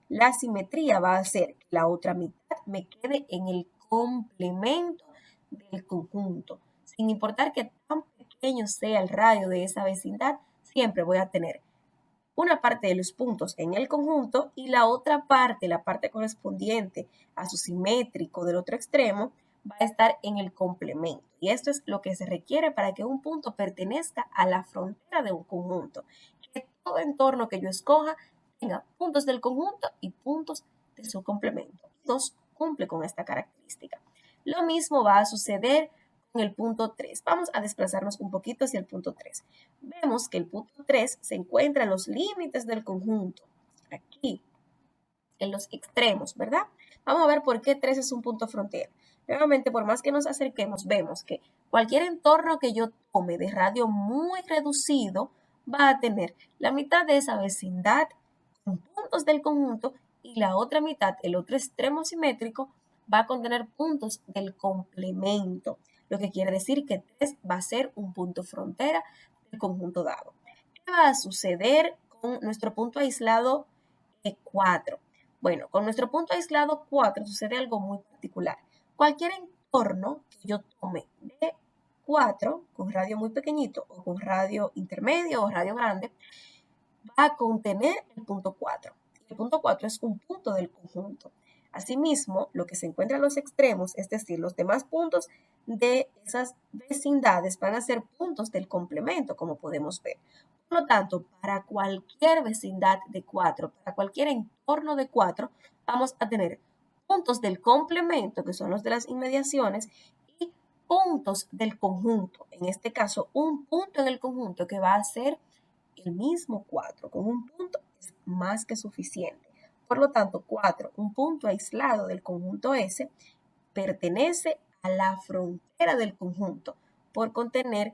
La simetría va a hacer que la otra mitad me quede en el complemento del conjunto. Sin importar que tan pequeño sea el radio de esa vecindad, siempre voy a tener una parte de los puntos en el conjunto y la otra parte, la parte correspondiente a su simétrico del otro extremo, va a estar en el complemento. Y esto es lo que se requiere para que un punto pertenezca a la frontera de un conjunto. Que todo entorno que yo escoja tenga puntos del conjunto y puntos de su complemento. 2 cumple con esta característica. Lo mismo va a suceder con el punto 3. Vamos a desplazarnos un poquito hacia el punto 3. Vemos que el punto 3 se encuentra en los límites del conjunto. Aquí, en los extremos, ¿verdad? Vamos a ver por qué 3 es un punto frontera. Nuevamente, por más que nos acerquemos, vemos que cualquier entorno que yo tome de radio muy reducido va a tener la mitad de esa vecindad con puntos del conjunto y la otra mitad, el otro extremo simétrico, va a contener puntos del complemento, lo que quiere decir que 3 va a ser un punto frontera del conjunto dado. ¿Qué va a suceder con nuestro punto aislado 4? Bueno, con nuestro punto aislado 4 sucede algo muy particular. Cualquier entorno que yo tome de 4, con radio muy pequeñito, o con radio intermedio o radio grande, va a contener el punto 4. El punto 4 es un punto del conjunto. Asimismo, lo que se encuentra a los extremos, es decir, los demás puntos de esas vecindades van a ser puntos del complemento, como podemos ver. Por lo tanto, para cualquier vecindad de 4, para cualquier entorno de 4, vamos a tener puntos del complemento, que son los de las inmediaciones, y puntos del conjunto. En este caso, un punto en el conjunto que va a ser el mismo 4. Con un punto es más que suficiente. Por lo tanto, 4, un punto aislado del conjunto S, pertenece a la frontera del conjunto por contener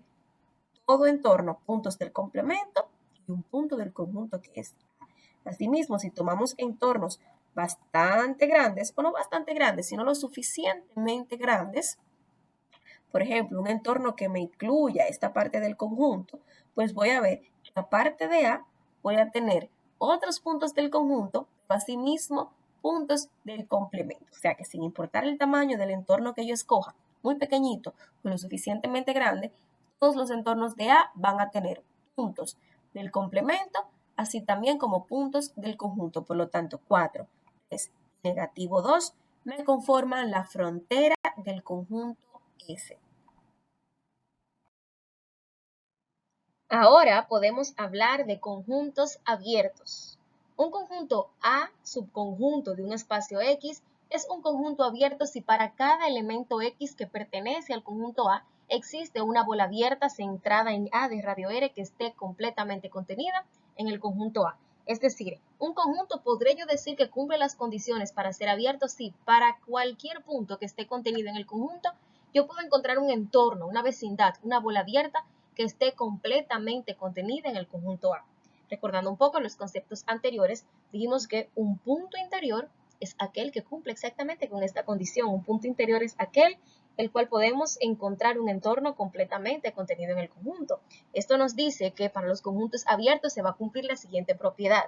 todo entorno, puntos del complemento y un punto del conjunto que es A. Asimismo, si tomamos entornos bastante grandes, o no bastante grandes, sino lo suficientemente grandes, por ejemplo, un entorno que me incluya esta parte del conjunto, pues voy a ver que la parte de A voy a tener otros puntos del conjunto, pero asimismo puntos del complemento. O sea que sin importar el tamaño del entorno que yo escoja, muy pequeñito o lo suficientemente grande, todos los entornos de A van a tener puntos del complemento, así también como puntos del conjunto. Por lo tanto, 4, 3, negativo 2 me conforman la frontera del conjunto S. Ahora podemos hablar de conjuntos abiertos. Un conjunto A, subconjunto de un espacio X, es un conjunto abierto si para cada elemento X que pertenece al conjunto A existe una bola abierta centrada en A de radio R que esté completamente contenida en el conjunto A. Es decir, un conjunto podré yo decir que cumple las condiciones para ser abierto si para cualquier punto que esté contenido en el conjunto yo puedo encontrar un entorno, una vecindad, una bola abierta que esté completamente contenida en el conjunto A. Recordando un poco los conceptos anteriores, dijimos que un punto interior es aquel que cumple exactamente con esta condición. Un punto interior es aquel el cual podemos encontrar un entorno completamente contenido en el conjunto. Esto nos dice que para los conjuntos abiertos se va a cumplir la siguiente propiedad.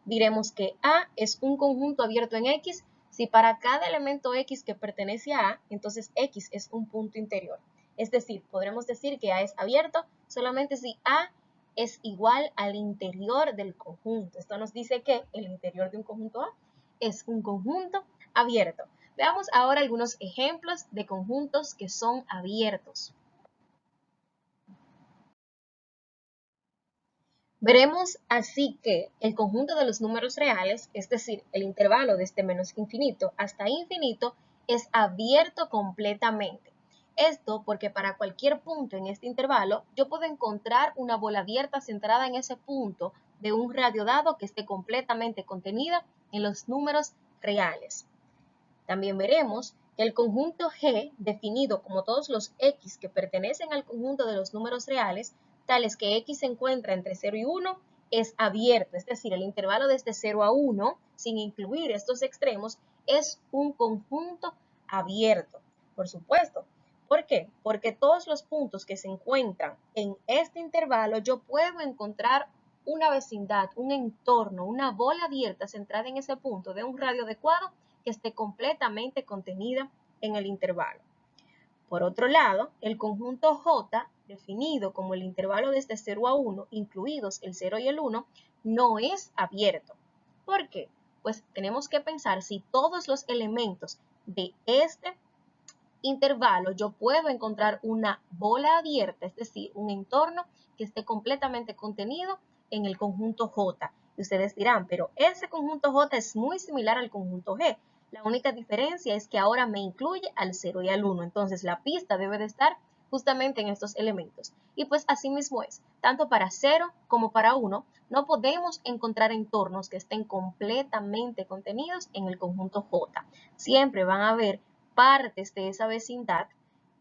Diremos que A es un conjunto abierto en X si para cada elemento X que pertenece a A, entonces X es un punto interior. Es decir, podremos decir que A es abierto solamente si A es igual al interior del conjunto. Esto nos dice que el interior de un conjunto A es un conjunto abierto. Veamos ahora algunos ejemplos de conjuntos que son abiertos. Veremos así que el conjunto de los números reales, es decir, el intervalo desde menos infinito hasta infinito, es abierto completamente. Esto porque para cualquier punto en este intervalo, yo puedo encontrar una bola abierta centrada en ese punto de un radio dado que esté completamente contenida en los números reales. También veremos que el conjunto G, definido como todos los X que pertenecen al conjunto de los números reales, tales que X se encuentra entre 0 y 1, es abierto, es decir, el intervalo desde 0 a 1, sin incluir estos extremos, es un conjunto abierto, por supuesto. ¿Por qué? Porque todos los puntos que se encuentran en este intervalo, yo puedo encontrar una vecindad, un entorno, una bola abierta centrada en ese punto de un radio adecuado que esté completamente contenida en el intervalo. Por otro lado, el conjunto J definido como el intervalo desde 0 a 1, incluidos el 0 y el 1, no es abierto. ¿Por qué? Pues tenemos que pensar si todos los elementos de este intervalo yo puedo encontrar una bola abierta, es decir, un entorno que esté completamente contenido en el conjunto J. Y ustedes dirán, pero ese conjunto J es muy similar al conjunto G. La única diferencia es que ahora me incluye al 0 y al 1. Entonces la pista debe de estar justamente en estos elementos. Y pues así mismo es, tanto para 0 como para 1, no podemos encontrar entornos que estén completamente contenidos en el conjunto J. Siempre van a haber partes de esa vecindad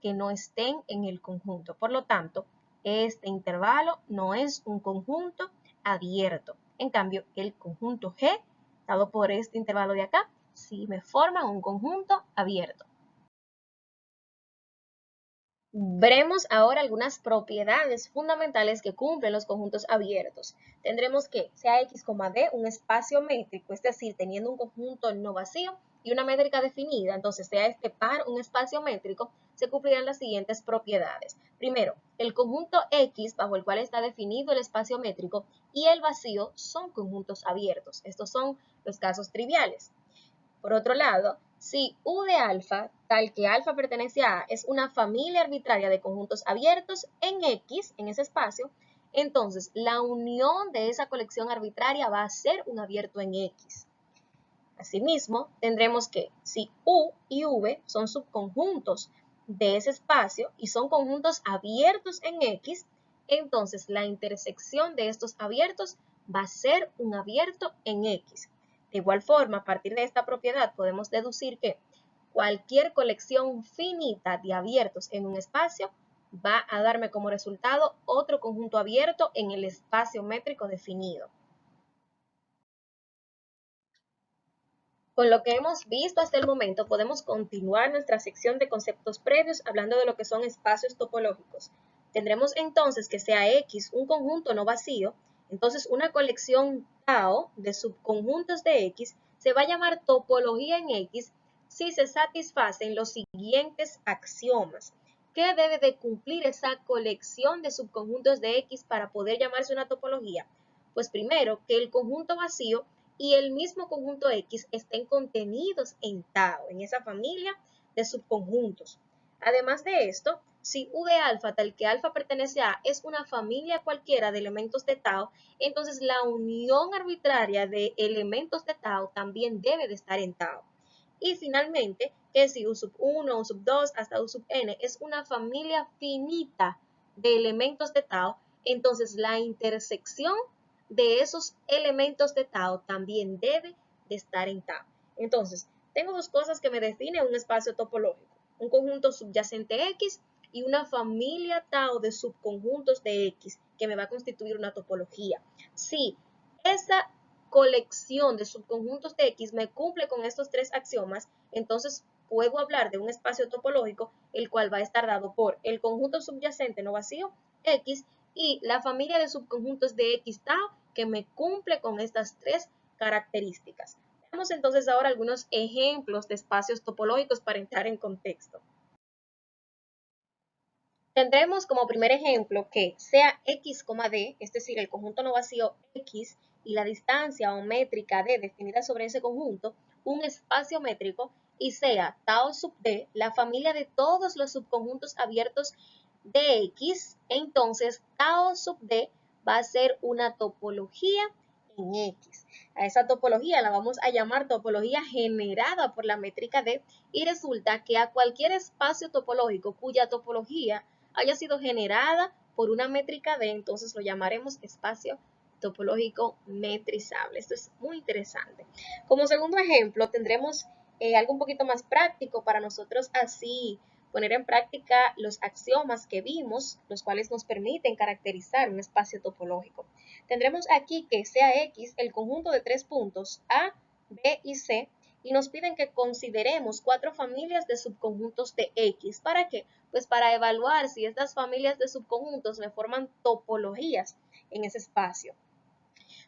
que no estén en el conjunto. Por lo tanto, este intervalo no es un conjunto abierto. En cambio, el conjunto G, dado por este intervalo de acá, sí me forma un conjunto abierto. Veremos ahora algunas propiedades fundamentales que cumplen los conjuntos abiertos. Tendremos que sea X, D un espacio métrico, es decir, teniendo un conjunto no vacío y una métrica definida, entonces sea este par un espacio métrico, se cumplirán las siguientes propiedades. Primero, el conjunto X bajo el cual está definido el espacio métrico y el vacío son conjuntos abiertos. Estos son los casos triviales. Por otro lado, si U de alfa, tal que alfa pertenece a A, es una familia arbitraria de conjuntos abiertos en X, en ese espacio, entonces la unión de esa colección arbitraria va a ser un abierto en X. Asimismo, tendremos que si U y V son subconjuntos de ese espacio y son conjuntos abiertos en X, entonces la intersección de estos abiertos va a ser un abierto en X. De igual forma, a partir de esta propiedad podemos deducir que cualquier colección finita de abiertos en un espacio va a darme como resultado otro conjunto abierto en el espacio métrico definido. Con lo que hemos visto hasta el momento, podemos continuar nuestra sección de conceptos previos hablando de lo que son espacios topológicos. Tendremos entonces que sea X un conjunto no vacío, entonces una colección tau de subconjuntos de X se va a llamar topología en X si se satisfacen los siguientes axiomas. ¿Qué debe de cumplir esa colección de subconjuntos de X para poder llamarse una topología? Pues primero, que el conjunto vacío y el mismo conjunto X estén contenidos en tau, en esa familia de subconjuntos. Además de esto, si U de alfa, tal que alfa pertenece a, es una familia cualquiera de elementos de tau, entonces la unión arbitraria de elementos de tau también debe de estar en tau. Y finalmente, que si U sub 1, U sub 2 hasta U sub n es una familia finita de elementos de tau, entonces la intersección de esos elementos de tau también debe de estar en tau. Entonces, tengo dos cosas que me definen un espacio topológico. Un conjunto subyacente X y una familia tau de subconjuntos de X que me va a constituir una topología. Si esa colección de subconjuntos de X me cumple con estos tres axiomas, entonces puedo hablar de un espacio topológico el cual va a estar dado por el conjunto subyacente no vacío X y la familia de subconjuntos de X tau que me cumple con estas tres características. Veamos entonces ahora algunos ejemplos de espacios topológicos para entrar en contexto. Tendremos como primer ejemplo que sea X, D, es decir, el conjunto no vacío X y la distancia o métrica D definida sobre ese conjunto, un espacio métrico, y sea tau sub D, la familia de todos los subconjuntos abiertos de X, entonces tau sub D va a ser una topología en X. A esa topología la vamos a llamar topología generada por la métrica D y resulta que a cualquier espacio topológico cuya topología haya sido generada por una métrica D, entonces lo llamaremos espacio topológico metrizable. Esto es muy interesante. Como segundo ejemplo, tendremos algo un poquito más práctico para nosotros así poner en práctica los axiomas que vimos, los cuales nos permiten caracterizar un espacio topológico. Tendremos aquí que sea X el conjunto de tres puntos A, B y C, y nos piden que consideremos cuatro familias de subconjuntos de X. ¿Para qué? Pues para evaluar si estas familias de subconjuntos me forman topologías en ese espacio.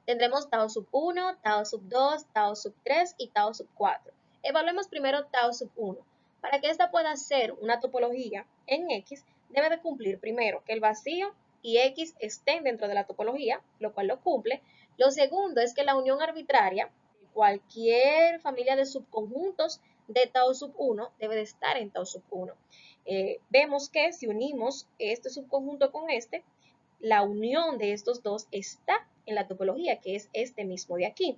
Tendremos tau sub 1, tau sub 2, tau sub 3 y tau sub 4. Evaluemos primero tau sub 1. Para que esta pueda ser una topología en X, debe de cumplir primero que el vacío y X estén dentro de la topología, lo cual lo cumple. Lo segundo es que la unión arbitraria de cualquier familia de subconjuntos de tau sub 1 debe de estar en tau sub 1. Vemos que si unimos este subconjunto con este, la unión de estos dos está en la topología, que es este mismo de aquí.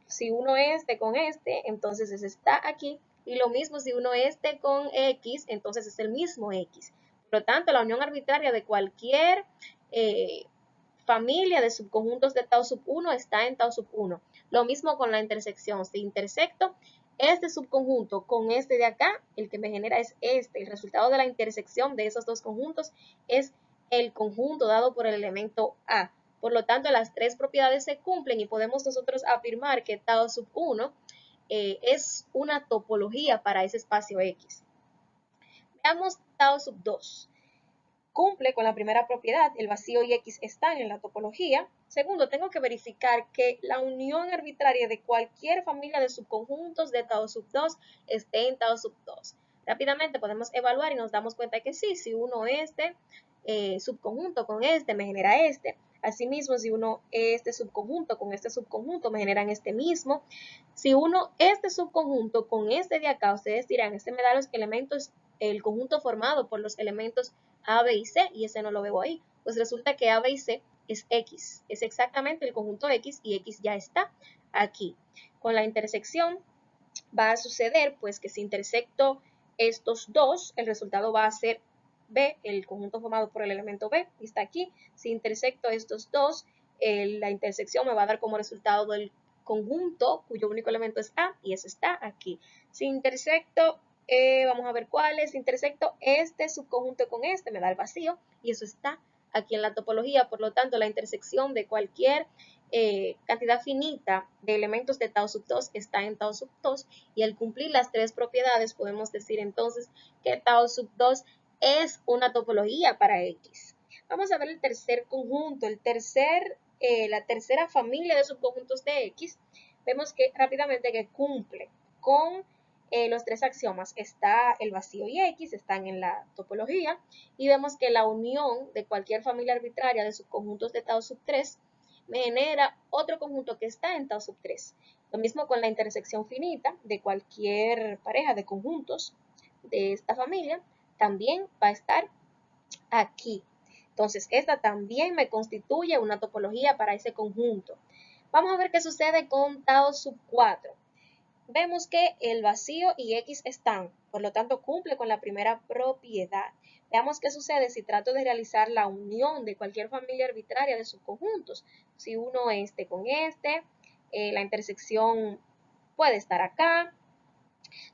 Si uno este con este, entonces ese está aquí. Y lo mismo si uno este con X, entonces es el mismo X. Por lo tanto, la unión arbitraria de cualquier familia de subconjuntos de tau sub 1 está en tau sub 1. Lo mismo con la intersección. Si intersecto este subconjunto con este de acá, el que me genera es este. El resultado de la intersección de esos dos conjuntos es el conjunto dado por el elemento A. Por lo tanto, las tres propiedades se cumplen y podemos nosotros afirmar que tau sub 1 es una topología para ese espacio X. Veamos tau sub 2. Cumple con la primera propiedad, el vacío y X están en la topología. Segundo, tengo que verificar que la unión arbitraria de cualquier familia de subconjuntos de tau sub 2 esté en tau sub 2. Rápidamente podemos evaluar y nos damos cuenta que sí, si uno este subconjunto con este me genera este. Asimismo, si uno este subconjunto con este subconjunto me generan este mismo. Si uno este subconjunto con este de acá, ustedes dirán, este me da los elementos, el conjunto formado por los elementos A, B y C, y ese no lo veo ahí. Pues resulta que A, B y C es X. Es exactamente el conjunto X y X ya está aquí. Con la intersección va a suceder pues que si intersecto estos dos, el resultado va a ser B, el conjunto formado por el elemento B, y está aquí. Si intersecto estos dos, la intersección me va a dar como resultado del conjunto cuyo único elemento es A, y eso está aquí. Si intersecto, vamos a ver cuál es, intersecto este subconjunto con este, me da el vacío, y eso está aquí en la topología. Por lo tanto, la intersección de cualquier cantidad finita de elementos de tau sub 2 está en tau sub 2, y al cumplir las tres propiedades podemos decir entonces que tau sub 2 es una topología para X. Vamos a ver el tercer conjunto, la tercera familia de subconjuntos de X. Vemos que rápidamente que cumple con los tres axiomas. Está el vacío y X, están en la topología, y vemos que la unión de cualquier familia arbitraria de subconjuntos de tau sub 3 me genera otro conjunto que está en tau sub 3. Lo mismo con la intersección finita de cualquier pareja de conjuntos de esta familia, también va a estar aquí. Entonces, esta también me constituye una topología para ese conjunto. Vamos a ver qué sucede con tau sub 4. Vemos que el vacío y X están, por lo tanto cumple con la primera propiedad. Veamos qué sucede si trato de realizar la unión de cualquier familia arbitraria de subconjuntos. Si uno este con este, la intersección puede estar acá.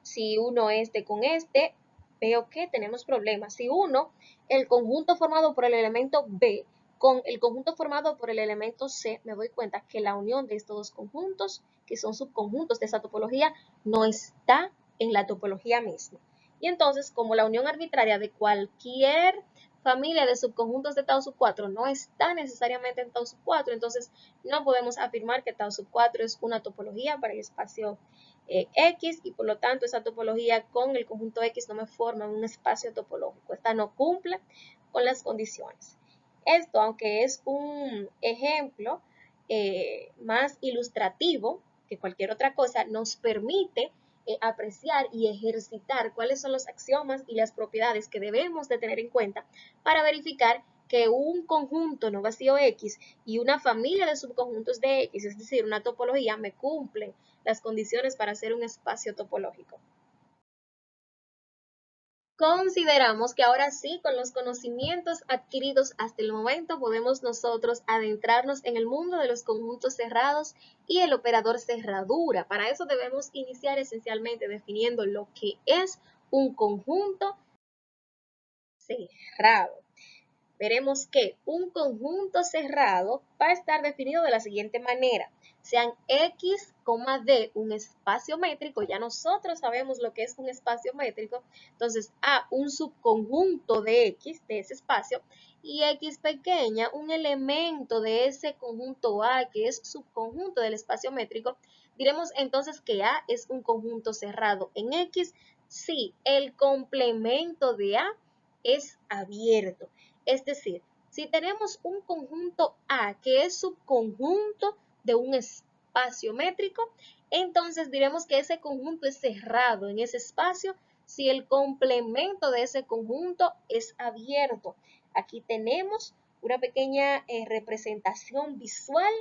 Si uno este con este, veo que tenemos problemas. Si uno, el conjunto formado por el elemento B con el conjunto formado por el elemento C, me doy cuenta que la unión de estos dos conjuntos, que son subconjuntos de esa topología, no está en la topología misma. Y entonces, como la unión arbitraria de cualquier familia de subconjuntos de tau sub 4 no está necesariamente en tau sub 4, entonces no podemos afirmar que tau sub 4 es una topología para el espacio X, y por lo tanto esa topología con el conjunto X no me forma un espacio topológico. Esta no cumple con las condiciones. Esto, aunque es un ejemplo más ilustrativo que cualquier otra cosa, nos permite apreciar y ejercitar cuáles son los axiomas y las propiedades que debemos de tener en cuenta para verificar que un conjunto no vacío X y una familia de subconjuntos de X, es decir, una topología, me cumplen las condiciones para hacer un espacio topológico. Consideramos que ahora sí, con los conocimientos adquiridos hasta el momento, podemos nosotros adentrarnos en el mundo de los conjuntos cerrados y el operador cerradura. Para eso debemos iniciar esencialmente definiendo lo que es un conjunto cerrado. Veremos que un conjunto cerrado va a estar definido de la siguiente manera. Sean X, D un espacio métrico, ya nosotros sabemos lo que es un espacio métrico, entonces A, un subconjunto de X, de ese espacio, y X pequeña, un elemento de ese conjunto A, que es subconjunto del espacio métrico. Diremos entonces que A es un conjunto cerrado en X si el complemento de A es abierto. Es decir, si tenemos un conjunto A que es subconjunto de un espacio métrico, entonces diremos que ese conjunto es cerrado en ese espacio si el complemento de ese conjunto es abierto. Aquí tenemos una pequeña representación visual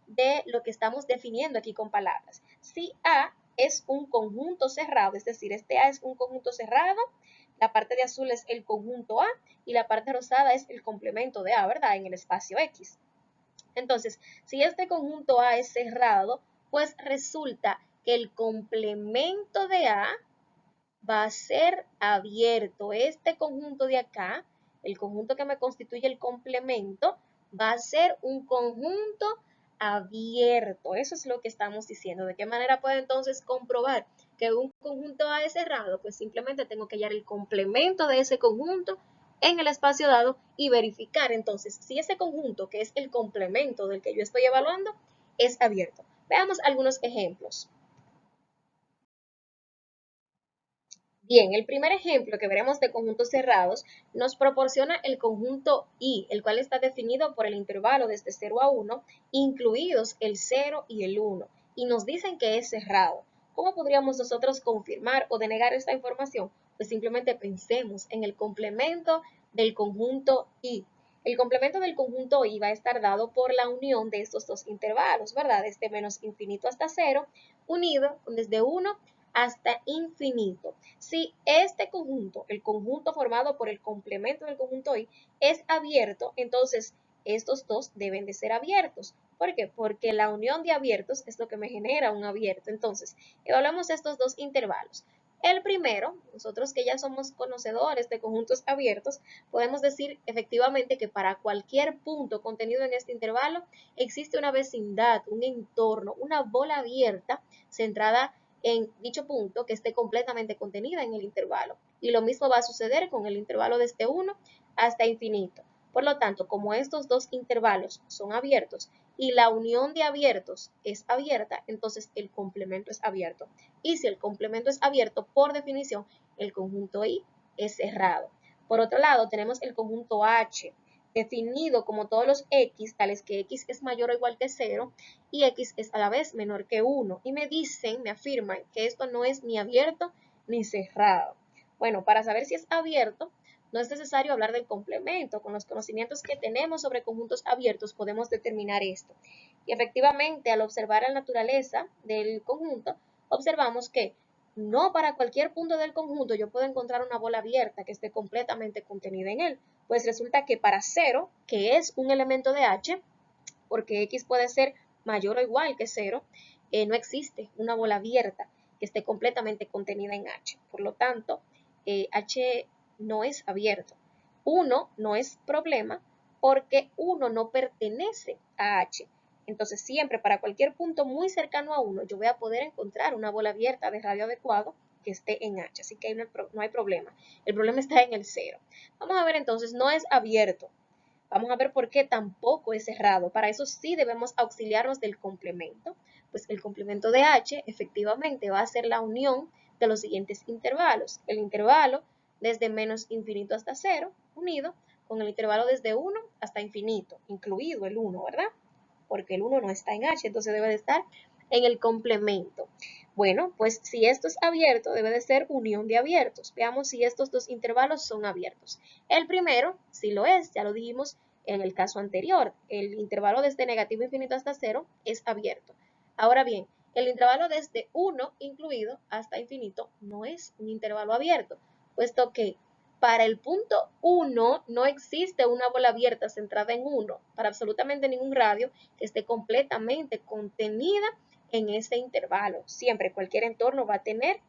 de lo que estamos definiendo aquí con palabras. Si A es un conjunto cerrado, es decir, este A es un conjunto cerrado, la parte de azul es el conjunto A y la parte rosada es el complemento de A, ¿verdad? En el espacio X. Entonces, si este conjunto A es cerrado, pues resulta que el complemento de A va a ser abierto. Este conjunto de acá, el conjunto que me constituye el complemento, va a ser un conjunto abierto. Eso es lo que estamos diciendo. ¿De qué manera puedo entonces comprobar que un conjunto A es cerrado? Pues simplemente tengo que hallar el complemento de ese conjunto en el espacio dado y verificar entonces si ese conjunto, que es el complemento del que yo estoy evaluando, es abierto. Veamos algunos ejemplos. Bien, el primer ejemplo que veremos de conjuntos cerrados nos proporciona el conjunto I, el cual está definido por el intervalo desde 0 a 1, incluidos el 0 y el 1, y nos dicen que es cerrado. ¿Cómo podríamos nosotros confirmar o denegar esta información? Pues simplemente pensemos en el complemento del conjunto I. El complemento del conjunto I va a estar dado por la unión de estos dos intervalos, ¿verdad? Desde menos infinito hasta 0, unido desde 1 hasta infinito. Si este conjunto, el conjunto formado por el complemento del conjunto I, es abierto, entonces estos dos deben de ser abiertos. ¿Por qué? Porque la unión de abiertos es lo que me genera un abierto. Entonces, evaluamos estos dos intervalos. El primero, nosotros que ya somos conocedores de conjuntos abiertos, podemos decir efectivamente que para cualquier punto contenido en este intervalo existe una vecindad, un entorno, una bola abierta centrada en dicho punto que esté completamente contenida en el intervalo. Y lo mismo va a suceder con el intervalo desde 1 hasta infinito. Por lo tanto, como estos dos intervalos son abiertos y la unión de abiertos es abierta, entonces el complemento es abierto. Y si el complemento es abierto, por definición, el conjunto I es cerrado. Por otro lado, tenemos el conjunto H, definido como todos los X, tales que X es mayor o igual que 0 y X es a la vez menor que 1. Y me dicen, me afirman que esto no es ni abierto ni cerrado. Bueno, para saber si es abierto, no es necesario hablar del complemento. Con los conocimientos que tenemos sobre conjuntos abiertos podemos determinar esto. Y efectivamente, al observar la naturaleza del conjunto, observamos que no para cualquier punto del conjunto yo puedo encontrar una bola abierta que esté completamente contenida en él. Pues resulta que para 0, que es un elemento de H, porque X puede ser mayor o igual que 0, no existe una bola abierta que esté completamente contenida en H. Por lo tanto, H no es abierto. 1 no es problema porque 1 no pertenece a H. Entonces siempre para cualquier punto muy cercano a 1 yo voy a poder encontrar una bola abierta de radio adecuado que esté en H. Así que no hay problema. El problema está en el 0. Vamos a ver entonces, no es abierto. Vamos a ver por qué tampoco es cerrado. Para eso sí debemos auxiliarnos del complemento. Pues el complemento de H efectivamente va a ser la unión de los siguientes intervalos. El intervalo desde menos infinito hasta 0, unido con el intervalo desde 1 hasta infinito, incluido el 1, ¿verdad? Porque el 1 no está en H, entonces debe de estar en el complemento. Bueno, pues si esto es abierto, debe de ser unión de abiertos. Veamos si estos dos intervalos son abiertos. El primero, si lo es, ya lo dijimos en el caso anterior. El intervalo desde negativo infinito hasta 0 es abierto. Ahora bien, el intervalo desde 1 incluido hasta infinito no es un intervalo abierto, puesto que para el punto 1 no existe una bola abierta centrada en 1 para absolutamente ningún radio que esté completamente contenida en ese intervalo. Siempre cualquier entorno va a tener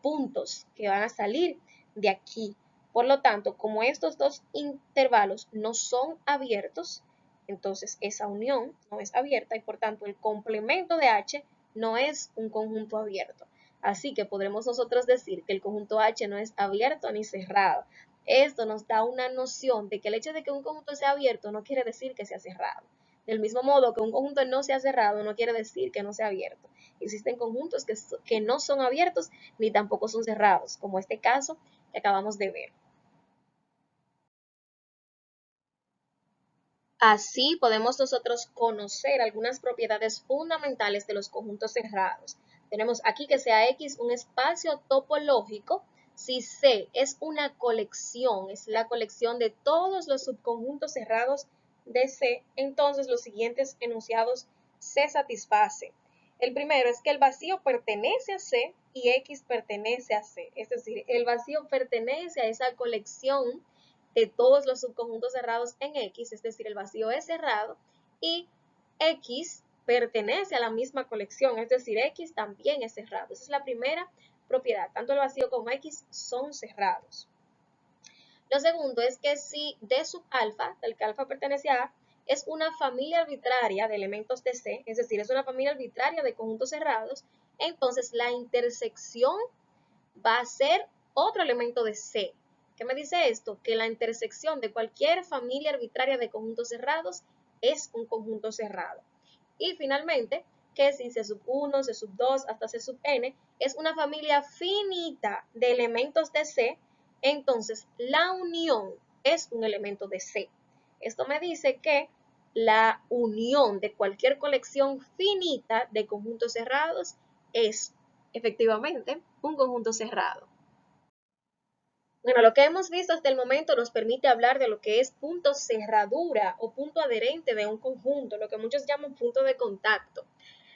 puntos que van a salir de aquí. Por lo tanto, como estos dos intervalos no son abiertos, entonces esa unión no es abierta y por tanto el complemento de H no es un conjunto abierto. Así que podremos nosotros decir que el conjunto H no es abierto ni cerrado. Esto nos da una noción de que el hecho de que un conjunto sea abierto no quiere decir que sea cerrado. Del mismo modo que un conjunto no sea cerrado no quiere decir que no sea abierto. Existen conjuntos que no son abiertos ni tampoco son cerrados, como este caso que acabamos de ver. Así podemos nosotros conocer algunas propiedades fundamentales de los conjuntos cerrados. Tenemos aquí que sea X un espacio topológico. Si C es una colección, es la colección de todos los subconjuntos cerrados de C, entonces los siguientes enunciados se satisfacen. El primero es que el vacío pertenece a C y X pertenece a C. Es decir, el vacío pertenece a esa colección de todos los subconjuntos cerrados en X, es decir, el vacío es cerrado, y X pertenece a la misma colección, es decir, X también es cerrado. Esa es la primera propiedad, tanto el vacío como X son cerrados. Lo segundo es que si D sub alfa, del que alfa pertenece a A, es una familia arbitraria de elementos de C, es decir, es una familia arbitraria de conjuntos cerrados, entonces la intersección va a ser otro elemento de C. ¿Qué me dice esto? Que la intersección de cualquier familia arbitraria de conjuntos cerrados es un conjunto cerrado. Y finalmente, que si C sub 1, C sub 2 hasta C sub n es una familia finita de elementos de C, entonces la unión es un elemento de C. Esto me dice que la unión de cualquier colección finita de conjuntos cerrados es efectivamente un conjunto cerrado. Bueno, lo que hemos visto hasta el momento nos permite hablar de lo que es punto cerradura o punto adherente de un conjunto, lo que muchos llaman punto de contacto.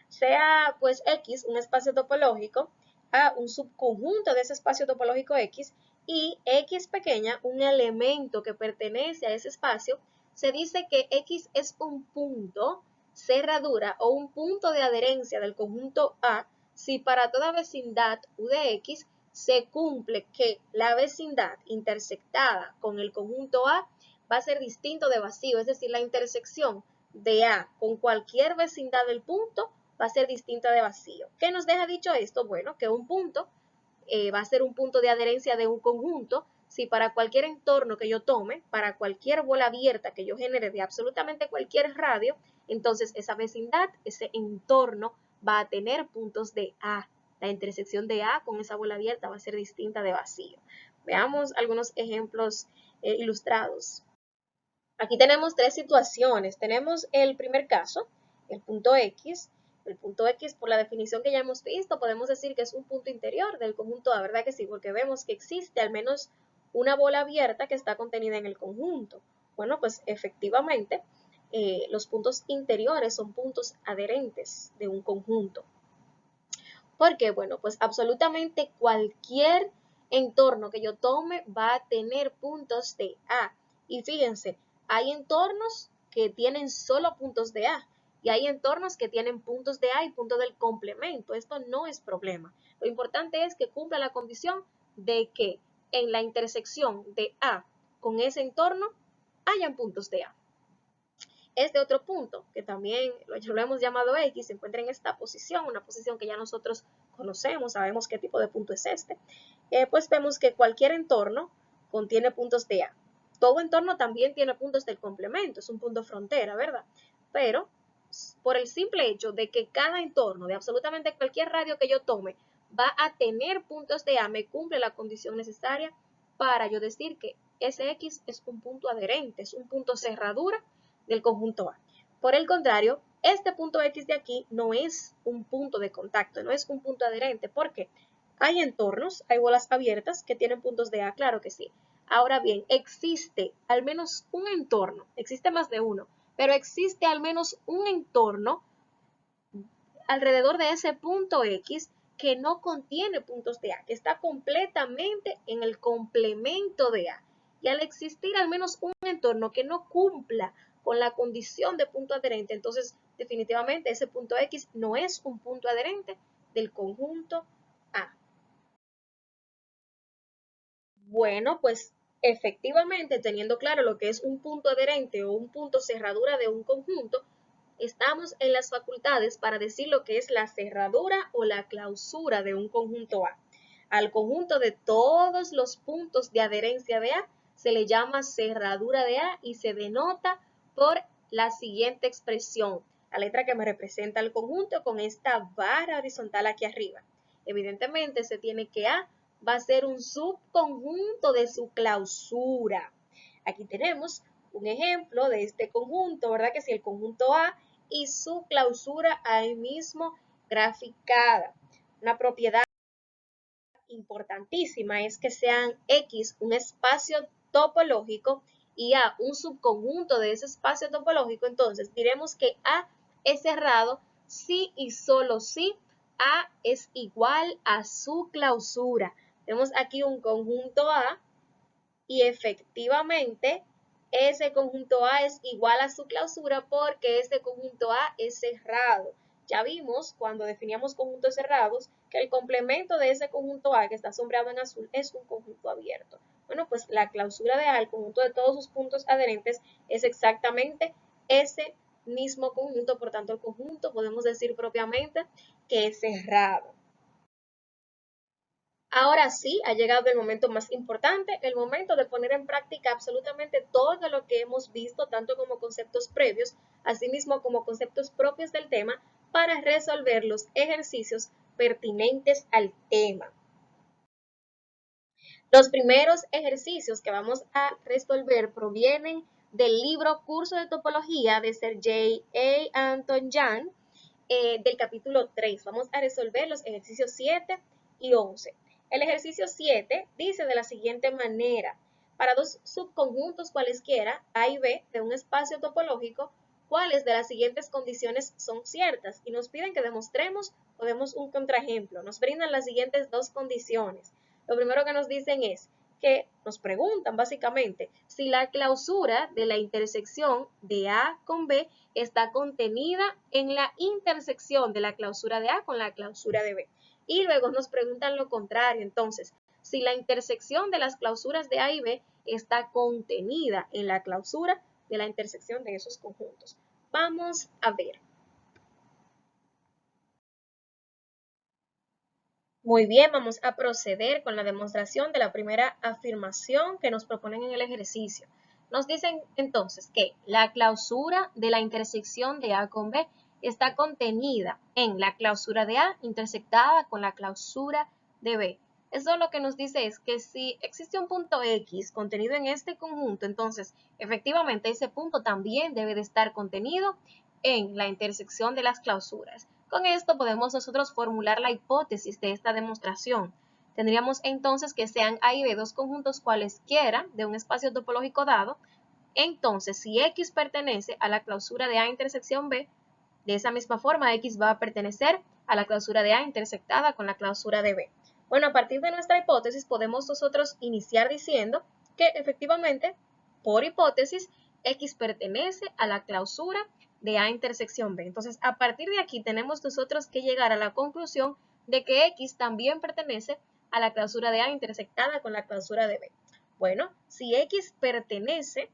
Sea pues X un espacio topológico, A un subconjunto de ese espacio topológico X y X pequeña un elemento que pertenece a ese espacio, se dice que X es un punto cerradura o un punto de adherencia del conjunto A si para toda vecindad U de X se cumple que la vecindad intersectada con el conjunto A va a ser distinto de vacío, es decir, la intersección de A con cualquier vecindad del punto va a ser distinta de vacío. ¿Qué nos deja dicho esto? Bueno, que un punto va a ser un punto de adherencia de un conjunto si para cualquier entorno que yo tome, para cualquier bola abierta que yo genere de absolutamente cualquier radio, entonces esa vecindad, ese entorno va a tener puntos de A. La intersección de A con esa bola abierta va a ser distinta de vacío. Veamos algunos ejemplos ilustrados. Aquí tenemos tres situaciones. Tenemos el primer caso, el punto X. El punto X, por la definición que ya hemos visto, podemos decir que es un punto interior del conjunto A, ¿verdad que sí? Porque vemos que existe al menos una bola abierta que está contenida en el conjunto. Bueno, pues efectivamente, los puntos interiores son puntos adherentes de un conjunto. ¿Por qué? Bueno, pues absolutamente cualquier entorno que yo tome va a tener puntos de A. Y fíjense, hay entornos que tienen solo puntos de A y hay entornos que tienen puntos de A y puntos del complemento. Esto no es problema. Lo importante es que cumpla la condición de que en la intersección de A con ese entorno hayan puntos de A. Este otro punto, que también lo hemos llamado X, se encuentra en esta posición, una posición que ya nosotros conocemos, sabemos qué tipo de punto es este, pues vemos que cualquier entorno contiene puntos de A. Todo entorno también tiene puntos del complemento, es un punto frontera, ¿verdad? Pero por el simple hecho de que cada entorno de absolutamente cualquier radio que yo tome va a tener puntos de A, me cumple la condición necesaria para yo decir que ese X es un punto adherente, es un punto cerradura del conjunto A. Por el contrario, este punto X de aquí no es un punto de contacto, no es un punto adherente. ¿Por qué? Hay entornos, hay bolas abiertas que tienen puntos de A, claro que sí. Ahora bien, existe al menos un entorno, existe más de uno, pero existe al menos un entorno alrededor de ese punto X que no contiene puntos de A, que está completamente en el complemento de A. Y al existir al menos un entorno que no cumpla con la condición de punto adherente, entonces definitivamente ese punto X no es un punto adherente del conjunto A. Bueno, pues efectivamente, teniendo claro lo que es un punto adherente o un punto cerradura de un conjunto, estamos en las facultades para decir lo que es la cerradura o la clausura de un conjunto A. Al conjunto de todos los puntos de adherencia de A se le llama cerradura de A y se denota por la siguiente expresión, la letra que me representa el conjunto con esta barra horizontal aquí arriba. Evidentemente se tiene que A va a ser un subconjunto de su clausura. Aquí tenemos un ejemplo de este conjunto, ¿verdad? Que si el conjunto A y su clausura ahí mismo graficada. Una propiedad importantísima es que sean X un espacio topológico y A un subconjunto de ese espacio topológico. Entonces diremos que A es cerrado si y solo si A es igual a su clausura. Tenemos aquí un conjunto A y efectivamente ese conjunto A es igual a su clausura porque este conjunto A es cerrado. Ya vimos cuando definíamos conjuntos cerrados que el complemento de ese conjunto A que está sombreado en azul es un conjunto abierto. Bueno, pues la clausura de A, el conjunto de todos sus puntos adherentes, es exactamente ese mismo conjunto. Por tanto, el conjunto podemos decir propiamente que es cerrado. Ahora sí, ha llegado el momento más importante, el momento de poner en práctica absolutamente todo lo que hemos visto, tanto como conceptos previos, asimismo como conceptos propios del tema, para resolver los ejercicios pertinentes al tema. Los primeros ejercicios que vamos a resolver provienen del libro Curso de Topología de Sergey A. Anton Yan, del capítulo 3. Vamos a resolver los ejercicios 7 y 11. El ejercicio 7 dice de la siguiente manera: para dos subconjuntos cualesquiera, A y B, de un espacio topológico, ¿cuáles de las siguientes condiciones son ciertas? Y nos piden que demostremos o demos un contraejemplo. Nos brindan las siguientes dos condiciones. Lo primero que nos dicen es que nos preguntan básicamente si la clausura de la intersección de A con B está contenida en la intersección de la clausura de A con la clausura de B. Y luego nos preguntan lo contrario, entonces, si la intersección de las clausuras de A y B está contenida en la clausura de la intersección de esos conjuntos. Vamos a ver. Muy bien, vamos a proceder con la demostración de la primera afirmación que nos proponen en el ejercicio. Nos dicen entonces que la clausura de la intersección de A con B está contenida en la clausura de A intersectada con la clausura de B. Eso lo que nos dice es que si existe un punto X contenido en este conjunto, entonces efectivamente ese punto también debe de estar contenido en la intersección de las clausuras. Con esto podemos nosotros formular la hipótesis de esta demostración. Tendríamos entonces que sean A y B dos conjuntos cualesquiera de un espacio topológico dado. Entonces, si X pertenece a la clausura de A intersección B, de esa misma forma X va a pertenecer a la clausura de A intersectada con la clausura de B. Bueno, a partir de nuestra hipótesis podemos nosotros iniciar diciendo que efectivamente, por hipótesis, X pertenece a la clausura de A intersección B. Entonces, a partir de aquí tenemos nosotros que llegar a la conclusión de que X también pertenece a la clausura de A intersectada con la clausura de B. Bueno, si X pertenece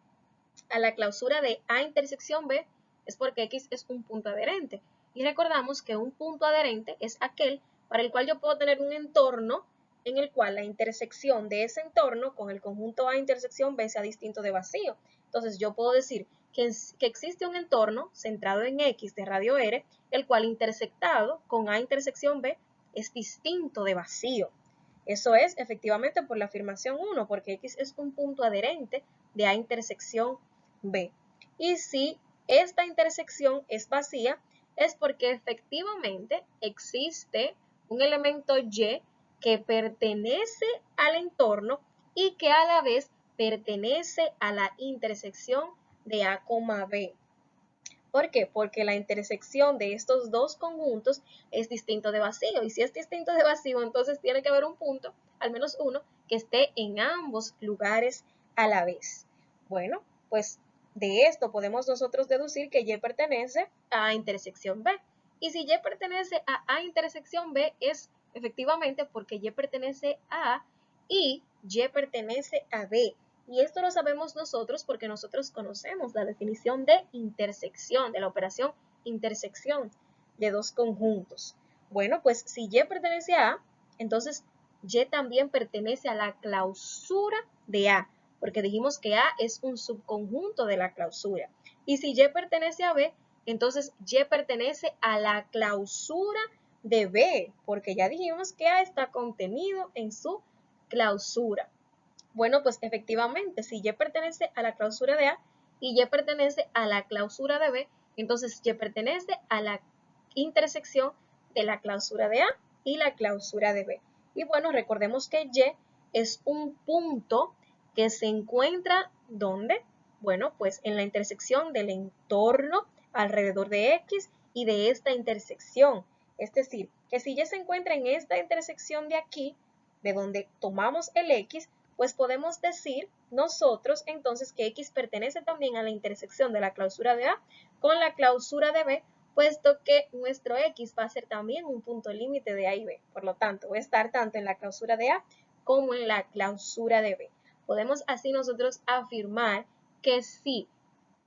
a la clausura de A intersección B, es porque X es un punto adherente. Y recordamos que un punto adherente es aquel para el cual yo puedo tener un entorno en el cual la intersección de ese entorno con el conjunto A intersección B sea distinto de vacío. Entonces yo puedo decir que existe un entorno centrado en X de radio R, el cual intersectado con A intersección B es distinto de vacío. Eso es efectivamente por la afirmación 1, porque X es un punto adherente de A intersección B. Y si esta intersección es vacía, es porque efectivamente existe un elemento Y que pertenece al entorno y que a la vez pertenece a la intersección de A, B. ¿Por qué? Porque la intersección de estos dos conjuntos es distinto de vacío. Y si es distinto de vacío, entonces tiene que haber un punto, al menos uno, que esté en ambos lugares a la vez. Bueno, pues de esto podemos nosotros deducir que Y pertenece a intersección B. Y si Y pertenece a intersección B, es efectivamente porque Y pertenece a A y Y pertenece a B. Y esto lo sabemos nosotros porque nosotros conocemos la definición de intersección, de la operación intersección de dos conjuntos. Bueno, pues si Y pertenece a A, entonces Y también pertenece a la clausura de A, porque dijimos que A es un subconjunto de la clausura. Y si Y pertenece a B, entonces Y pertenece a la clausura de B, porque ya dijimos que A está contenido en su clausura. Bueno, pues efectivamente, si Y pertenece a la clausura de A y Y pertenece a la clausura de B, entonces Y pertenece a la intersección de la clausura de A y la clausura de B. Y bueno, recordemos que Y es un punto que se encuentra, ¿dónde? Bueno, pues en la intersección del entorno alrededor de X y de esta intersección. Es decir, que si Y se encuentra en esta intersección de aquí, de donde tomamos el X, pues podemos decir nosotros entonces que X pertenece también a la intersección de la clausura de A con la clausura de B, puesto que nuestro X va a ser también un punto límite de A y B. Por lo tanto, va a estar tanto en la clausura de A como en la clausura de B. Podemos así nosotros afirmar que si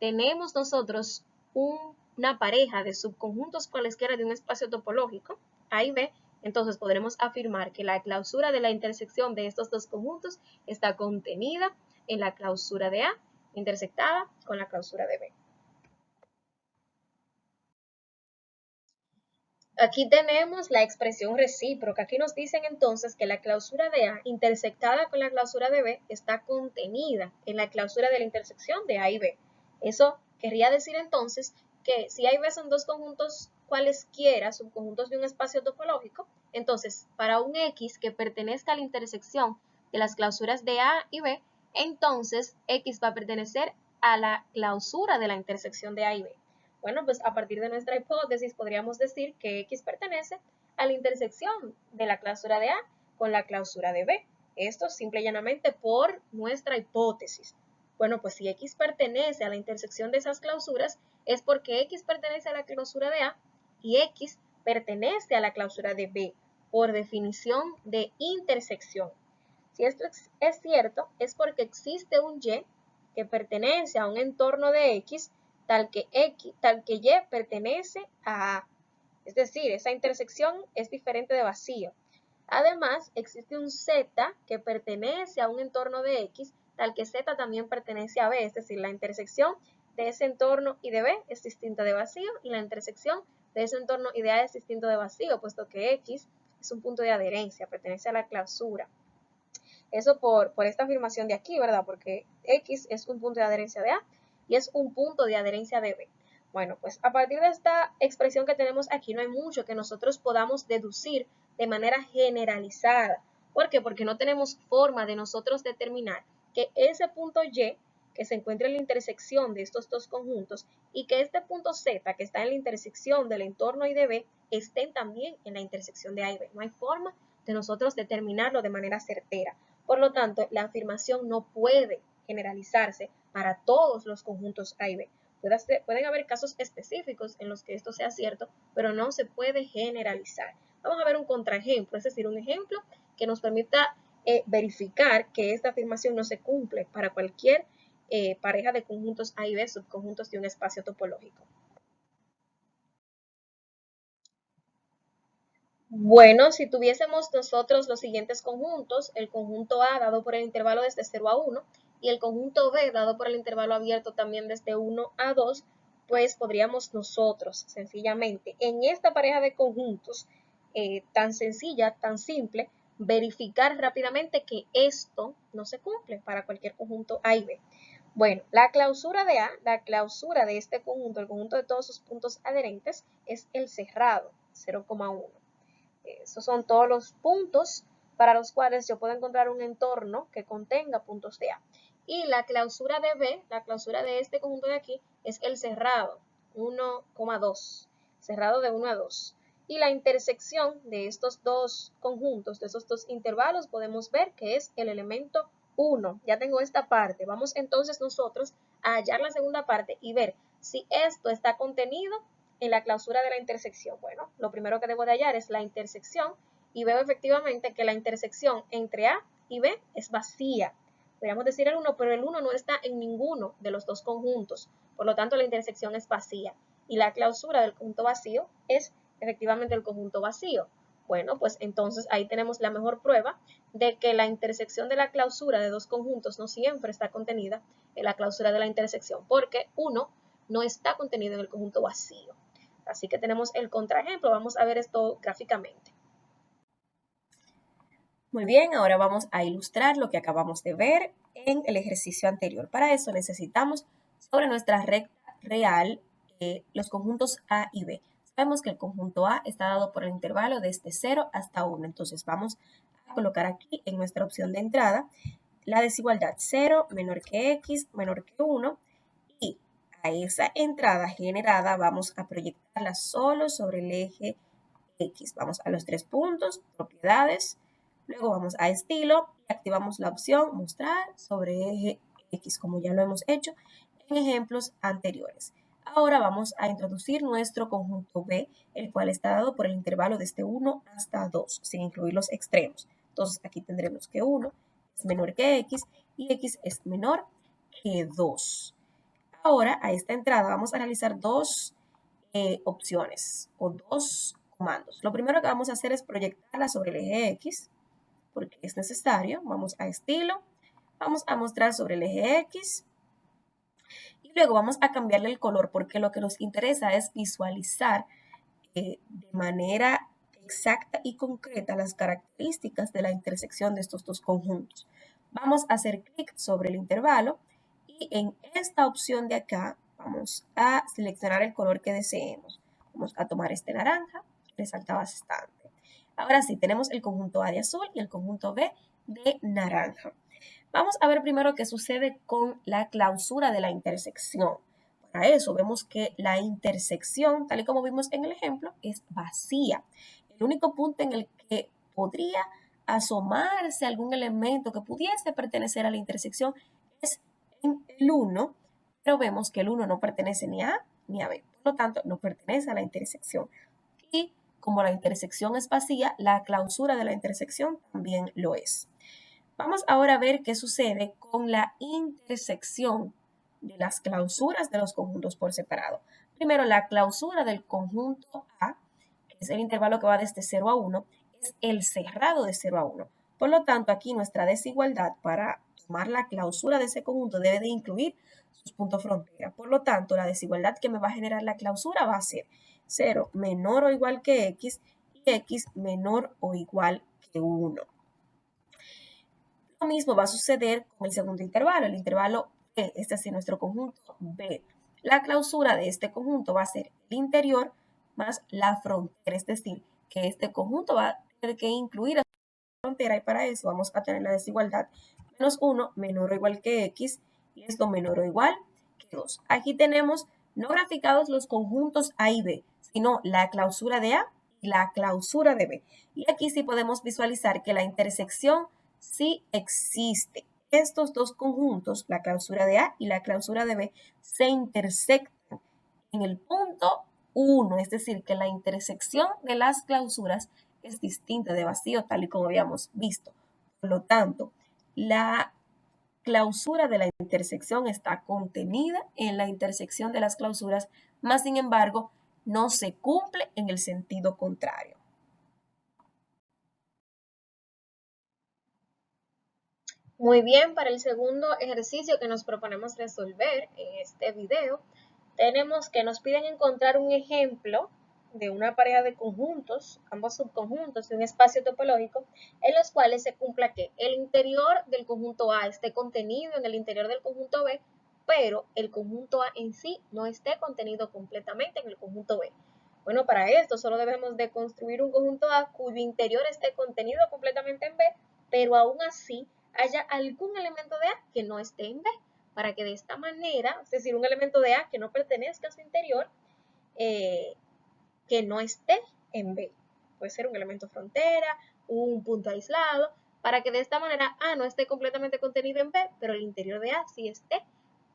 tenemos nosotros una pareja de subconjuntos cualesquiera de un espacio topológico, A y B, entonces podremos afirmar que la clausura de la intersección de estos dos conjuntos está contenida en la clausura de A, intersectada con la clausura de B. Aquí tenemos la expresión recíproca. Aquí nos dicen entonces que la clausura de A intersectada con la clausura de B está contenida en la clausura de la intersección de A y B. Eso querría decir entonces que si A y B son dos conjuntos cualesquiera, subconjuntos de un espacio topológico, entonces para un X que pertenezca a la intersección de las clausuras de A y B, entonces X va a pertenecer a la clausura de la intersección de A y B. Bueno, pues a partir de nuestra hipótesis podríamos decir que X pertenece a la intersección de la clausura de A con la clausura de B. Esto simple y llanamente por nuestra hipótesis. Bueno, pues si X pertenece a la intersección de esas clausuras es porque X pertenece a la clausura de A y X pertenece a la clausura de B por definición de intersección. Si esto es cierto, es porque existe un Y que pertenece a un entorno de X tal que Y pertenece a A. Es decir, esa intersección es diferente de vacío. Además, existe un Z que pertenece a un entorno de X, tal que Z también pertenece a B. Es decir, la intersección de ese entorno y de B es distinta de vacío y la intersección de ese entorno y de A es distinto de vacío, puesto que X es un punto de adherencia, pertenece a la clausura. Eso por esta afirmación de aquí, ¿verdad? Porque X es un punto de adherencia de A y es un punto de adherencia de B. Bueno, pues a partir de esta expresión que tenemos aquí no hay mucho que nosotros podamos deducir de manera generalizada. ¿Por qué? Porque no tenemos forma de nosotros determinar que ese punto Y que se encuentra en la intersección de estos dos conjuntos y que este punto Z que está en la intersección del entorno y de B estén también en la intersección de A y B. No hay forma de nosotros determinarlo de manera certera. Por lo tanto, la afirmación no puede generalizarse para todos los conjuntos A y B. Pueden haber casos específicos en los que esto sea cierto, pero no se puede generalizar. Vamos a ver un contraejemplo, es decir, un ejemplo que nos permita verificar que esta afirmación no se cumple para cualquier pareja de conjuntos A y B, subconjuntos de un espacio topológico. Bueno, si tuviésemos nosotros los siguientes conjuntos, el conjunto A dado por el intervalo desde 0 a 1 y el conjunto B dado por el intervalo abierto también desde 1 a 2, pues podríamos nosotros sencillamente en esta pareja de conjuntos tan sencilla, tan simple, verificar rápidamente que esto no se cumple para cualquier conjunto A y B. Bueno, la clausura de A, la clausura de este conjunto, el conjunto de todos sus puntos adherentes, es el cerrado, 0,1. Esos son todos los puntos para los cuales yo puedo encontrar un entorno que contenga puntos de A. Y la clausura de B, la clausura de este conjunto de aquí, es el cerrado, 1,2, cerrado de 1 a 2. Y la intersección de estos dos conjuntos, de esos dos intervalos, podemos ver que es el elemento 1. Ya tengo esta parte. Vamos entonces nosotros a hallar la segunda parte y ver si esto está contenido en la clausura de la intersección. Bueno, lo primero que debo de hallar es la intersección y veo efectivamente que la intersección entre A y B es vacía. Podríamos decir el 1, pero el 1 no está en ninguno de los dos conjuntos. Por lo tanto, la intersección es vacía. Y la clausura del conjunto vacío es efectivamente el conjunto vacío. Bueno, pues entonces ahí tenemos la mejor prueba de que la intersección de la clausura de dos conjuntos no siempre está contenida en la clausura de la intersección, porque 1 no está contenido en el conjunto vacío. Así que tenemos el contraejemplo. Vamos a ver esto gráficamente. Muy bien, ahora vamos a ilustrar lo que acabamos de ver en el ejercicio anterior. Para eso necesitamos sobre nuestra recta real los conjuntos A y B. Sabemos que el conjunto A está dado por el intervalo desde 0 hasta 1. Entonces vamos a colocar aquí en nuestra opción de entrada la desigualdad 0 menor que x menor que 1 y a esa entrada generada vamos a proyectarla solo sobre el eje X. Vamos a los 3 puntos, propiedades, luego vamos a estilo y activamos la opción mostrar sobre eje X, como ya lo hemos hecho en ejemplos anteriores. Ahora vamos a introducir nuestro conjunto B, el cual está dado por el intervalo desde 1 hasta 2, sin incluir los extremos. Entonces aquí tendremos que 1 es menor que X y X es menor que 2. Ahora a esta entrada vamos a realizar dos opciones o dos comandos. Lo primero que vamos a hacer es proyectarla sobre el eje X, porque es necesario. Vamos a estilo, vamos a mostrar sobre el eje X y luego vamos a cambiarle el color porque lo que nos interesa es visualizar de manera exacta y concreta las características de la intersección de estos dos conjuntos. Vamos a hacer clic sobre el intervalo y en esta opción de acá vamos a seleccionar el color que deseemos. Vamos a tomar este naranja, que resalta bastante. Ahora sí, tenemos el conjunto A de azul y el conjunto B de naranja. Vamos a ver primero qué sucede con la clausura de la intersección. Para eso vemos que la intersección, tal y como vimos en el ejemplo, es vacía. El único punto en el que podría asomarse algún elemento que pudiese pertenecer a la intersección es en el 1, pero vemos que el 1 no pertenece ni a A ni a B. Por lo tanto, no pertenece a la intersección. Y como la intersección es vacía, la clausura de la intersección también lo es. Vamos ahora a ver qué sucede con la intersección de las clausuras de los conjuntos por separado. Primero, la clausura del conjunto A, que es el intervalo que va desde 0 a 1, es el cerrado de 0 a 1. Por lo tanto, aquí nuestra desigualdad para tomar la clausura de ese conjunto debe de incluir sus puntos frontera. Por lo tanto, la desigualdad que me va a generar la clausura va a ser 0 menor o igual que x y x menor o igual que 1. Lo mismo va a suceder con el segundo intervalo, el intervalo B, este es nuestro conjunto B. La clausura de este conjunto va a ser el interior más la frontera, es decir, que este conjunto va a tener que incluir a la frontera y para eso vamos a tener la desigualdad menos 1 menor o igual que x y esto menor o igual que 2. Aquí tenemos no graficados los conjuntos A y B, sino la clausura de A y la clausura de B. Y aquí sí podemos visualizar que la intersección sí existe. Estos dos conjuntos, la clausura de A y la clausura de B, se intersectan en el punto 1, es decir, que la intersección de las clausuras es distinta de vacío, tal y como habíamos visto. Por lo tanto, la clausura de la intersección está contenida en la intersección de las clausuras, más sin embargo, no se cumple en el sentido contrario. Muy bien, para el segundo ejercicio que nos proponemos resolver en este video, tenemos que nos piden encontrar un ejemplo de una pareja de conjuntos, ambos subconjuntos de un espacio topológico, en los cuales se cumpla que el interior del conjunto A esté contenido en el interior del conjunto B, pero el conjunto A en sí no esté contenido completamente en el conjunto B. Bueno, para esto solo debemos de construir un conjunto A cuyo interior esté contenido completamente en B, pero aún así haya algún elemento de A que no esté en B, para que de esta manera, es decir, un elemento de A que no pertenezca a su interior, que no esté en B. Puede ser un elemento frontera, un punto aislado, para que de esta manera A no esté completamente contenido en B, pero el interior de A sí esté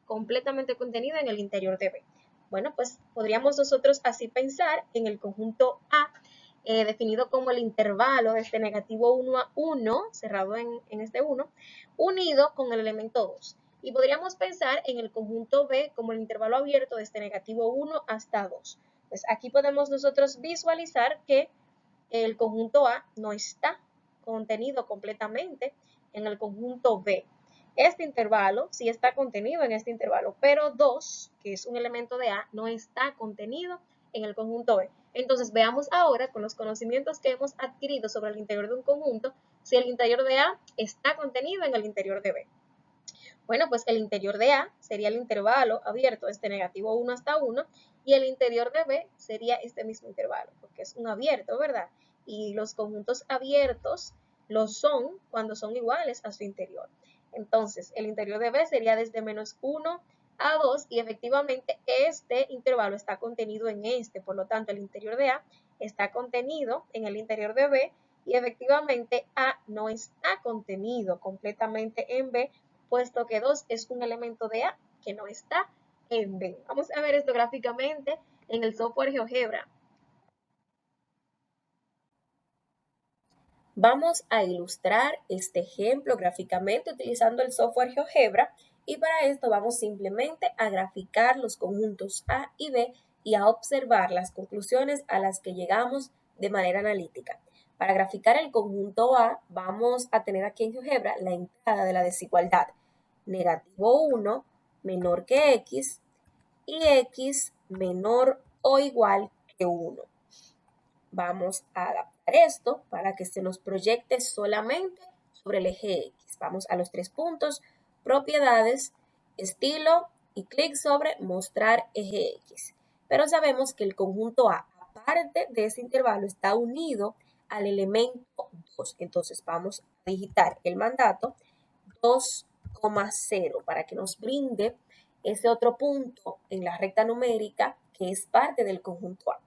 completamente contenido en el interior de B. Bueno, pues podríamos nosotros así pensar en el conjunto A, definido como el intervalo desde negativo 1 a 1, cerrado en este 1, unido con el elemento 2. Y podríamos pensar en el conjunto B como el intervalo abierto desde negativo 1 hasta 2. Pues aquí podemos nosotros visualizar que el conjunto A no está contenido completamente en el conjunto B. Este intervalo sí está contenido en este intervalo, pero 2, que es un elemento de A, no está contenido en el conjunto B. Entonces veamos ahora con los conocimientos que hemos adquirido sobre el interior de un conjunto, si el interior de A está contenido en el interior de B. Bueno, pues el interior de A sería el intervalo abierto desde negativo 1 hasta 1 y el interior de B sería este mismo intervalo, porque es un abierto, ¿verdad? Y los conjuntos abiertos lo son cuando son iguales a su interior. Entonces, el interior de B sería desde menos 1 a 2 y efectivamente este intervalo está contenido en este, por lo tanto el interior de A está contenido en el interior de B y efectivamente A no está contenido completamente en B, puesto que 2 es un elemento de A que no está en B. Vamos a ver esto gráficamente en el software GeoGebra. Vamos a ilustrar este ejemplo gráficamente utilizando el software GeoGebra y para esto vamos simplemente a graficar los conjuntos A y B y a observar las conclusiones a las que llegamos de manera analítica. Para graficar el conjunto A vamos a tener aquí en GeoGebra la entrada de la desigualdad negativo 1 menor que X y X menor o igual que 1. Vamos a adaptar esto para que se nos proyecte solamente sobre el eje X. Vamos a los 3 puntos, propiedades, estilo y clic sobre mostrar eje X. Pero sabemos que el conjunto A, aparte de ese intervalo, está unido al elemento 2. Entonces vamos a digitar el mandato 2,0 para que nos brinde ese otro punto en la recta numérica que es parte del conjunto A.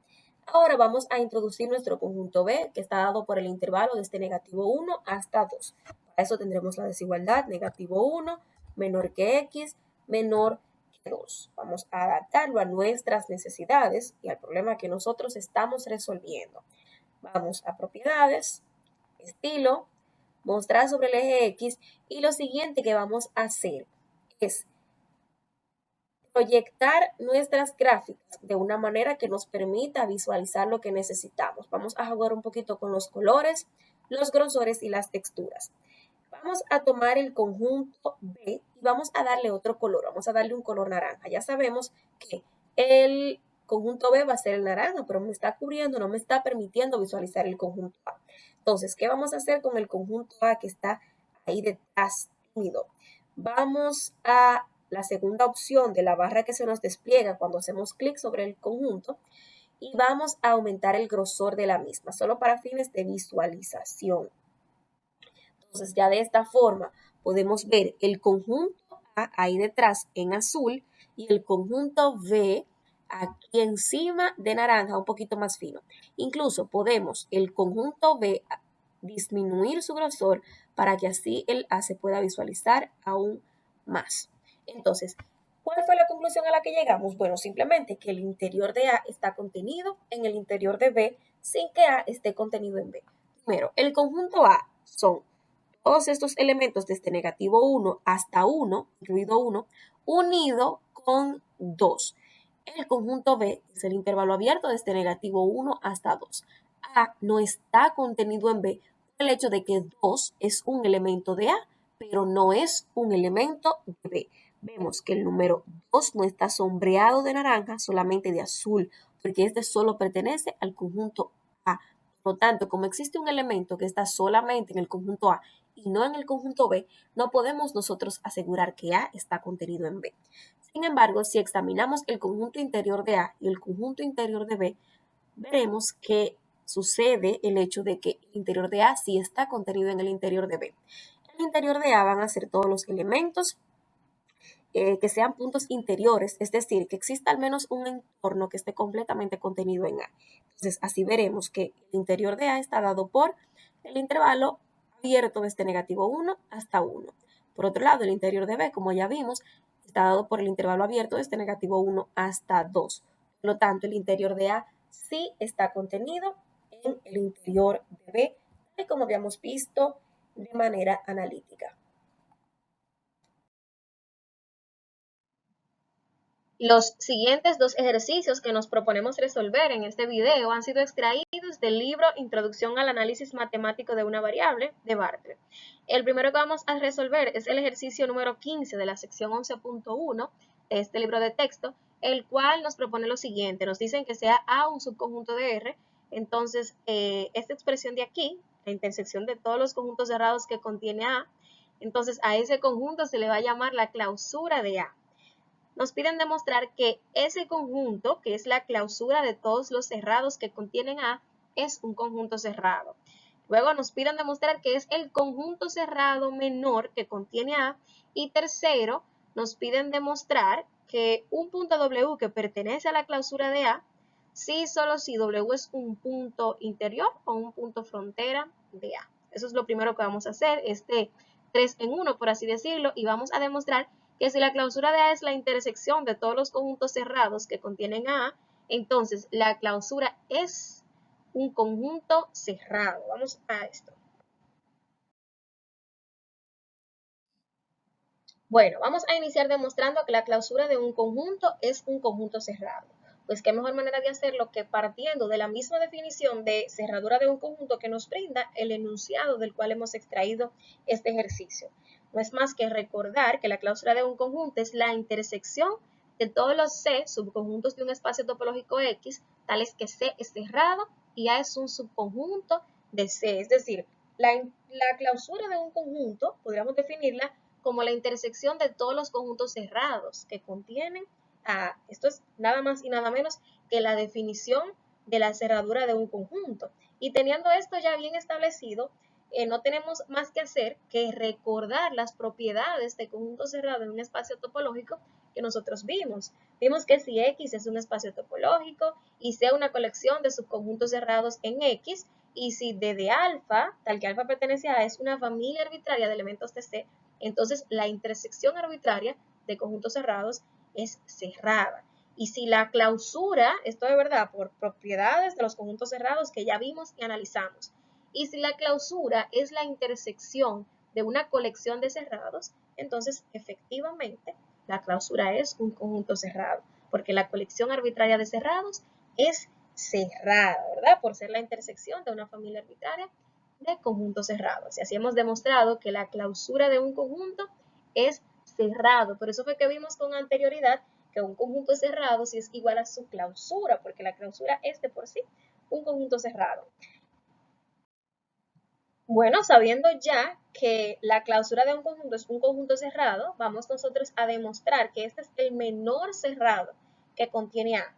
Ahora vamos a introducir nuestro conjunto B, que está dado por el intervalo desde negativo 1 hasta 2. Para eso tendremos la desigualdad negativo 1 menor que X menor que 2. Vamos a adaptarlo a nuestras necesidades y al problema que nosotros estamos resolviendo. Vamos a propiedades, estilo, mostrar sobre el eje X y lo siguiente que vamos a hacer es proyectar nuestras gráficas de una manera que nos permita visualizar lo que necesitamos. Vamos a jugar un poquito con los colores, los grosores y las texturas. Vamos a tomar el conjunto B y vamos a darle otro color. Vamos a darle un color naranja. Ya sabemos que el conjunto B va a ser el naranja, pero me está cubriendo, no me está permitiendo visualizar el conjunto A. Entonces, ¿qué vamos a hacer con el conjunto A que está ahí detrás tímido? Vamos a la segunda opción de la barra que se nos despliega cuando hacemos clic sobre el conjunto y vamos a aumentar el grosor de la misma, solo para fines de visualización. Entonces ya de esta forma podemos ver el conjunto A ahí detrás en azul y el conjunto B aquí encima de naranja un poquito más fino. Incluso podemos el conjunto B disminuir su grosor para que así el A se pueda visualizar aún más. Entonces, ¿cuál fue la conclusión a la que llegamos? Bueno, simplemente que el interior de A está contenido en el interior de B sin que A esté contenido en B. Primero, el conjunto A son todos estos elementos desde negativo 1 hasta 1, incluido 1, unido con 2. El conjunto B es el intervalo abierto desde negativo 1 hasta 2. A no está contenido en B por el hecho de que 2 es un elemento de A, pero no es un elemento de B. Vemos que el número 2 no está sombreado de naranja, solamente de azul, porque este solo pertenece al conjunto A. Por lo tanto, como existe un elemento que está solamente en el conjunto A y no en el conjunto B, no podemos nosotros asegurar que A está contenido en B. Sin embargo, si examinamos el conjunto interior de A y el conjunto interior de B, veremos que sucede el hecho de que el interior de A sí está contenido en el interior de B. En el interior de A van a ser todos los elementos que sean puntos interiores, es decir, que exista al menos un entorno que esté completamente contenido en A. Entonces, así veremos que el interior de A está dado por el intervalo abierto desde negativo 1 hasta 1. Por otro lado, el interior de B, como ya vimos, está dado por el intervalo abierto desde negativo 1 hasta 2. Por lo tanto, el interior de A sí está contenido en el interior de B, tal y como habíamos visto de manera analítica. Los siguientes dos ejercicios que nos proponemos resolver en este video han sido extraídos del libro Introducción al análisis matemático de una variable de Bartlett. El primero que vamos a resolver es el ejercicio número 15 de la sección 11.1 de este libro de texto, el cual nos propone lo siguiente. Nos dicen que sea A un subconjunto de R. Entonces, esta expresión de aquí, la intersección de todos los conjuntos cerrados que contiene A, entonces a ese conjunto se le va a llamar la clausura de A. Nos piden demostrar que ese conjunto, que es la clausura de todos los cerrados que contienen A, es un conjunto cerrado. Luego nos piden demostrar que es el conjunto cerrado menor que contiene A. Y tercero, nos piden demostrar que un punto W que pertenece a la clausura de A, sí, solo si W es un punto interior o un punto frontera de A. Eso es lo primero que vamos a hacer, 3 en 1, por así decirlo, y vamos a demostrar que si la clausura de A es la intersección de todos los conjuntos cerrados que contienen A, entonces la clausura es un conjunto cerrado. Vamos a esto. Bueno, vamos a iniciar demostrando que la clausura de un conjunto es un conjunto cerrado. Pues qué mejor manera de hacerlo que partiendo de la misma definición de cerradura de un conjunto que nos brinda el enunciado del cual hemos extraído este ejercicio. No es más que recordar que la clausura de un conjunto es la intersección de todos los C, subconjuntos de un espacio topológico X, tales que C es cerrado y A es un subconjunto de C. Es decir, la clausura de un conjunto, podríamos definirla como la intersección de todos los conjuntos cerrados que contienen A. Esto es nada más y nada menos que la definición de la cerradura de un conjunto. Y teniendo esto ya bien establecido, no tenemos más que hacer que recordar las propiedades de conjunto cerrado en un espacio topológico que nosotros vimos. Vimos que si X es un espacio topológico y sea una colección de subconjuntos cerrados en X, y si D de alfa, tal que alfa pertenece a A, es una familia arbitraria de elementos de C, entonces la intersección arbitraria de conjuntos cerrados es cerrada. Y si la clausura, esto de verdad, por propiedades de los conjuntos cerrados que ya vimos y analizamos, y si la clausura es la intersección de una colección de cerrados, entonces efectivamente la clausura es un conjunto cerrado, porque la colección arbitraria de cerrados es cerrada, ¿verdad? Por ser la intersección de una familia arbitraria de conjuntos cerrados. Y así hemos demostrado que la clausura de un conjunto es cerrado. Por eso fue que vimos con anterioridad que un conjunto es cerrado si es igual a su clausura, porque la clausura es de por sí un conjunto cerrado. Bueno, sabiendo ya que la clausura de un conjunto es un conjunto cerrado, vamos nosotros a demostrar que este es el menor cerrado que contiene A.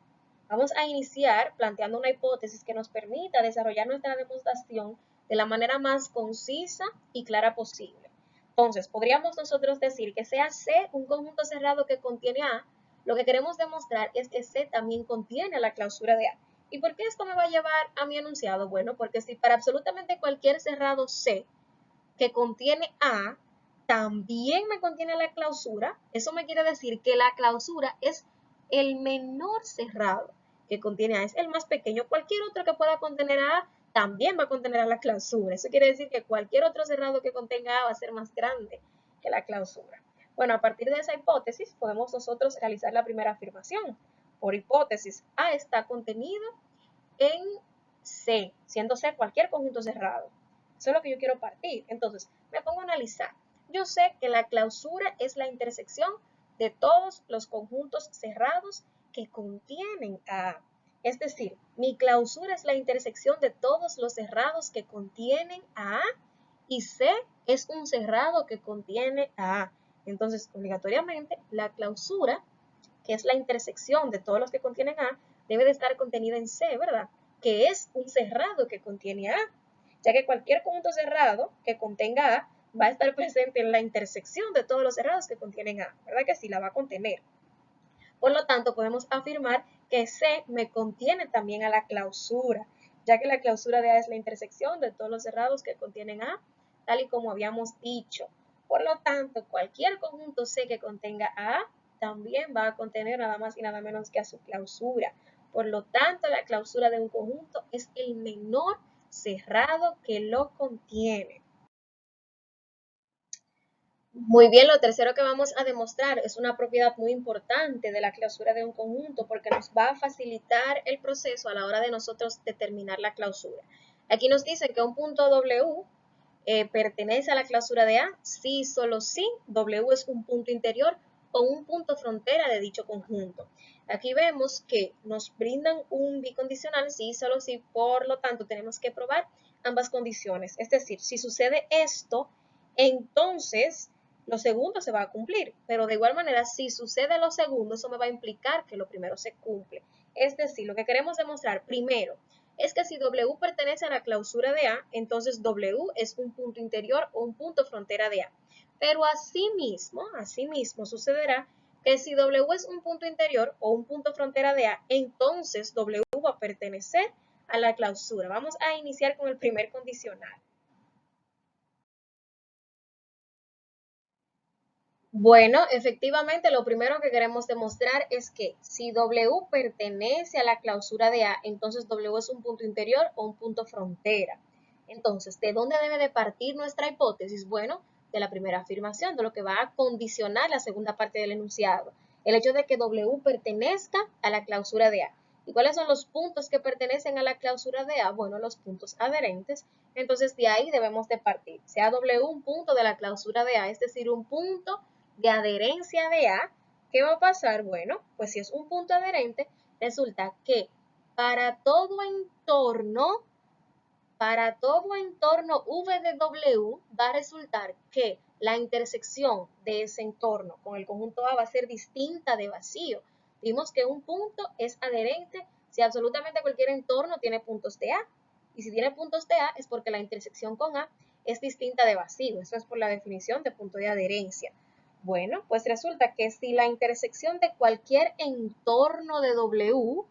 Vamos a iniciar planteando una hipótesis que nos permita desarrollar nuestra demostración de la manera más concisa y clara posible. Entonces, podríamos nosotros decir que sea C un conjunto cerrado que contiene A. Lo que queremos demostrar es que C también contiene la clausura de A. ¿Y por qué esto me va a llevar a mi enunciado? Bueno, porque si para absolutamente cualquier cerrado C que contiene A, también me contiene la clausura, eso me quiere decir que la clausura es el menor cerrado que contiene A, es el más pequeño. Cualquier otro que pueda contener A también va a contener a la clausura. Eso quiere decir que cualquier otro cerrado que contenga A va a ser más grande que la clausura. Bueno, a partir de esa hipótesis podemos nosotros realizar la primera afirmación. Por hipótesis, A está contenido en C, siendo C cualquier conjunto cerrado. Eso es lo que yo quiero partir. Entonces, me pongo a analizar. Yo sé que la clausura es la intersección de todos los conjuntos cerrados que contienen A. Es decir, mi clausura es la intersección de todos los cerrados que contienen A y C es un cerrado que contiene A. Entonces, obligatoriamente, la clausura, que es la intersección de todos los que contienen A, debe de estar contenida en C, ¿verdad? Que es un cerrado que contiene A, ya que cualquier conjunto cerrado que contenga A va a estar presente en la intersección de todos los cerrados que contienen A, ¿verdad que sí? La va a contener. Por lo tanto, podemos afirmar que C me contiene también a la clausura, ya que la clausura de A es la intersección de todos los cerrados que contienen A, tal y como habíamos dicho. Por lo tanto, cualquier conjunto C que contenga A también va a contener nada más y nada menos que a su clausura. Por lo tanto, la clausura de un conjunto es el menor cerrado que lo contiene. Muy bien, lo tercero que vamos a demostrar es una propiedad muy importante de la clausura de un conjunto porque nos va a facilitar el proceso a la hora de nosotros determinar la clausura. Aquí nos dice que un punto W pertenece a la clausura de A si solo si W es un punto interior o un punto frontera de dicho conjunto. Aquí vemos que nos brindan un bicondicional sí, solo sí, por lo tanto tenemos que probar ambas condiciones. Es decir, si sucede esto, entonces lo segundo se va a cumplir, pero de igual manera, si sucede lo segundo, eso me va a implicar que lo primero se cumple. Es decir, lo que queremos demostrar primero es que si W pertenece a la clausura de A, entonces W es un punto interior o un punto frontera de A. Pero asimismo sucederá que si W es un punto interior o un punto frontera de A, entonces W va a pertenecer a la clausura. Vamos a iniciar con el primer condicional. Bueno, efectivamente, lo primero que queremos demostrar es que si W pertenece a la clausura de A, entonces W es un punto interior o un punto frontera. Entonces, ¿de dónde debe de partir nuestra hipótesis? Bueno, de la primera afirmación, de lo que va a condicionar la segunda parte del enunciado. El hecho de que W pertenezca a la clausura de A. ¿Y cuáles son los puntos que pertenecen a la clausura de A? Bueno, los puntos adherentes. Entonces, de ahí debemos de partir. Sea W un punto de la clausura de A, es decir, un punto de adherencia de A, ¿qué va a pasar? Bueno, pues si es un punto adherente, resulta que para todo entorno V de W va a resultar que la intersección de ese entorno con el conjunto A va a ser distinta de vacío. Vimos que un punto es adherente si absolutamente cualquier entorno tiene puntos de A. Y si tiene puntos de A es porque la intersección con A es distinta de vacío. Eso es por la definición de punto de adherencia. Bueno, pues resulta que si la intersección de cualquier entorno de W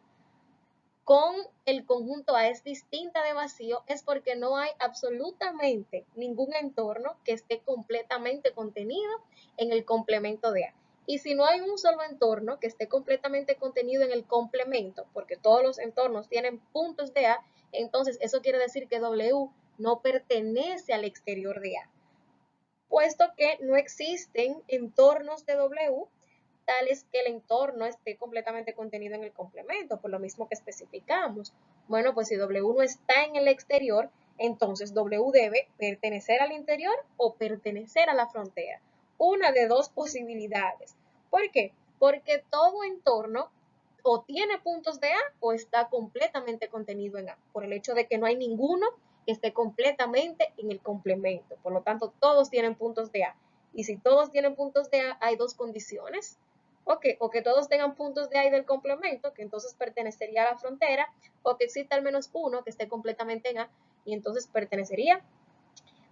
con el conjunto A es distinta de vacío, es porque no hay absolutamente ningún entorno que esté completamente contenido en el complemento de A. Y si no hay un solo entorno que esté completamente contenido en el complemento, porque todos los entornos tienen puntos de A, entonces eso quiere decir que W no pertenece al exterior de A, puesto que no existen entornos de W tales que el entorno esté completamente contenido en el complemento, por lo mismo que especificamos. Bueno, pues si W no está en el exterior, entonces W debe pertenecer al interior o pertenecer a la frontera. Una de dos posibilidades. ¿Por qué? Porque todo entorno o tiene puntos de A o está completamente contenido en A, por el hecho de que no hay ninguno que esté completamente en el complemento. Por lo tanto, todos tienen puntos de A. Y si todos tienen puntos de A, hay dos condiciones. O que todos tengan puntos de A y del complemento, que entonces pertenecería a la frontera, o que exista al menos uno que esté completamente en A, y entonces pertenecería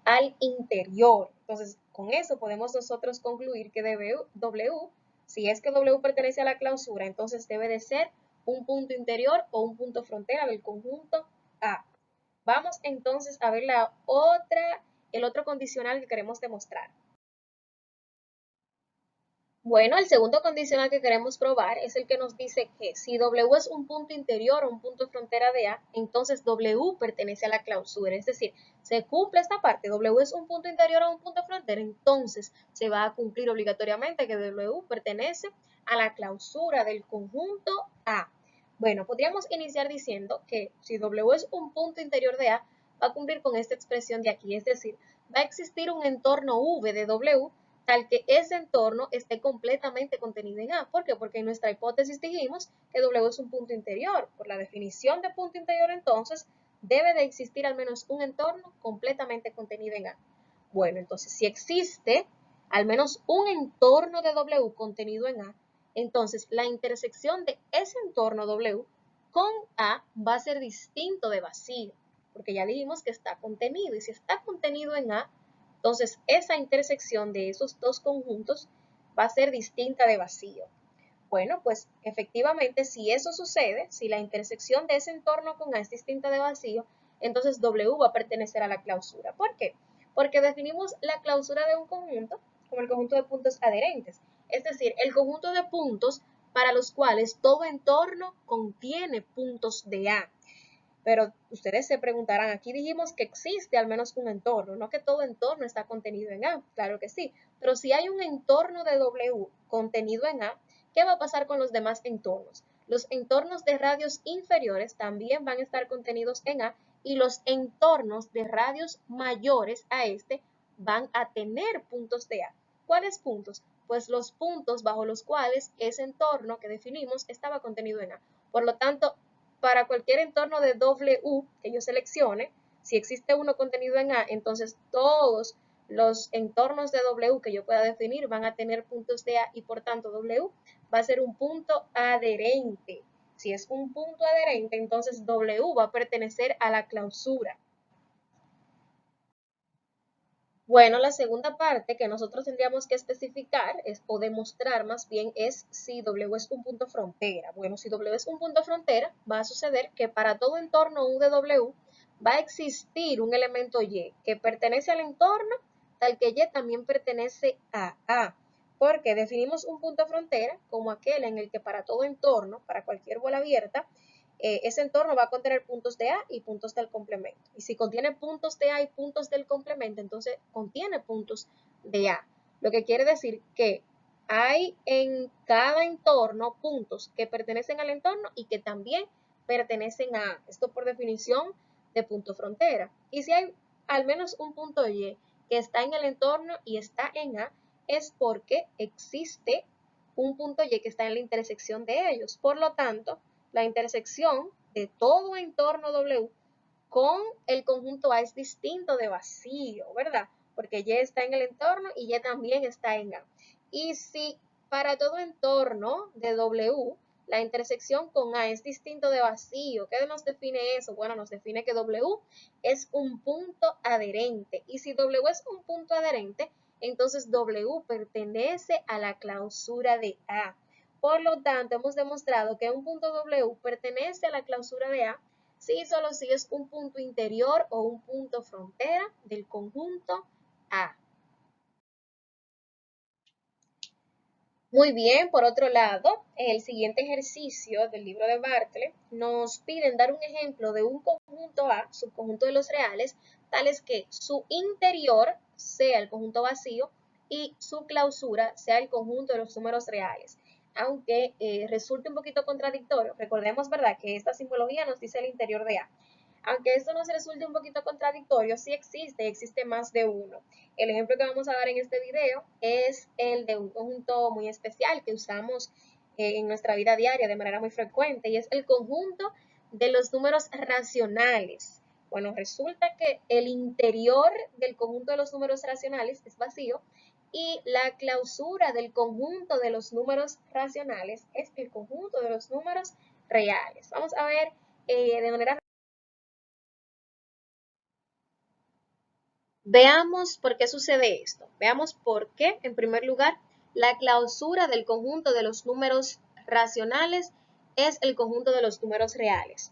al interior. Entonces, con eso podemos nosotros concluir que W, si es que W pertenece a la clausura, entonces debe de ser un punto interior o un punto frontera del conjunto A. Vamos entonces a ver el otro condicional que queremos demostrar. Bueno, el segundo condicional que queremos probar es el que nos dice que si W es un punto interior o un punto frontera de A, entonces W pertenece a la clausura. Es decir, se cumple esta parte, W es un punto interior o un punto frontera, entonces se va a cumplir obligatoriamente que W pertenece a la clausura del conjunto A. Bueno, podríamos iniciar diciendo que si W es un punto interior de A, va a cumplir con esta expresión de aquí, es decir, va a existir un entorno V de W tal que ese entorno esté completamente contenido en A. ¿Por qué? Porque en nuestra hipótesis dijimos que W es un punto interior. Por la definición de punto interior, entonces, debe de existir al menos un entorno completamente contenido en A. Bueno, entonces, si existe al menos un entorno de W contenido en A, entonces la intersección de ese entorno W con A va a ser distinto de vacío, porque ya dijimos que está contenido, y si está contenido en A, entonces, esa intersección de esos dos conjuntos va a ser distinta de vacío. Bueno, pues efectivamente, si eso sucede, si la intersección de ese entorno con A es distinta de vacío, entonces W va a pertenecer a la clausura. ¿Por qué? Porque definimos la clausura de un conjunto como el conjunto de puntos adherentes, es decir, el conjunto de puntos para los cuales todo entorno contiene puntos de A. Pero ustedes se preguntarán, aquí dijimos que existe al menos un entorno, no que todo entorno está contenido en A, claro que sí, pero si hay un entorno de W contenido en A, ¿qué va a pasar con los demás entornos? Los entornos de radios inferiores también van a estar contenidos en A y los entornos de radios mayores a este van a tener puntos de A. ¿Cuáles puntos? pues los puntos bajo los cuales ese entorno que definimos estaba contenido en A. Por lo tanto, para cualquier entorno de W que yo seleccione, si existe uno contenido en A, entonces todos los entornos de W que yo pueda definir van a tener puntos de A y por tanto W va a ser un punto adherente. Si es un punto adherente, entonces W va a pertenecer a la clausura. Bueno, la segunda parte que nosotros tendríamos que especificar o demostrar más bien es si W es un punto frontera. Bueno, si W es un punto frontera, va a suceder que para todo entorno U de W va a existir un elemento Y que pertenece al entorno, tal que Y también pertenece a A. Porque definimos un punto frontera como aquel en el que para todo entorno, para cualquier bola abierta, ese entorno va a contener puntos de A y puntos del complemento. Y si contiene puntos de A y puntos del complemento, entonces contiene puntos de A. Lo que quiere decir que hay en cada entorno puntos que pertenecen al entorno y que también pertenecen a A. Esto por definición de punto frontera. Y si hay al menos un punto Y que está en el entorno y está en A, es porque existe un punto Y que está en la intersección de ellos. Por lo tanto, la intersección de todo entorno W con el conjunto A es distinto de vacío, ¿verdad? Porque Y está en el entorno y Y también está en A. Y si para todo entorno de W la intersección con A es distinto de vacío, ¿qué nos define eso? Bueno, nos define que W es un punto adherente. Y si W es un punto adherente, entonces W pertenece a la clausura de A. Por lo tanto, hemos demostrado que un punto W pertenece a la clausura de A si y solo si es un punto interior o un punto frontera del conjunto A. Muy bien, por otro lado, el siguiente ejercicio del libro de Bartlett nos piden dar un ejemplo de un conjunto A, subconjunto de los reales, tales que su interior sea el conjunto vacío y su clausura sea el conjunto de los números reales. Aunque resulte un poquito contradictorio, recordemos, ¿verdad?, que esta simbología nos dice el interior de A. Aunque esto nos resulte un poquito contradictorio, sí existe más de uno. El ejemplo que vamos a dar en este video es el de un conjunto muy especial que usamos en nuestra vida diaria de manera muy frecuente y es el conjunto de los números racionales. Bueno, resulta que el interior del conjunto de los números racionales es vacío y la clausura del conjunto de los números racionales es el conjunto de los números reales. Vamos a ver de manera. Veamos por qué sucede esto. Veamos por qué, en primer lugar, la clausura del conjunto de los números racionales es el conjunto de los números reales.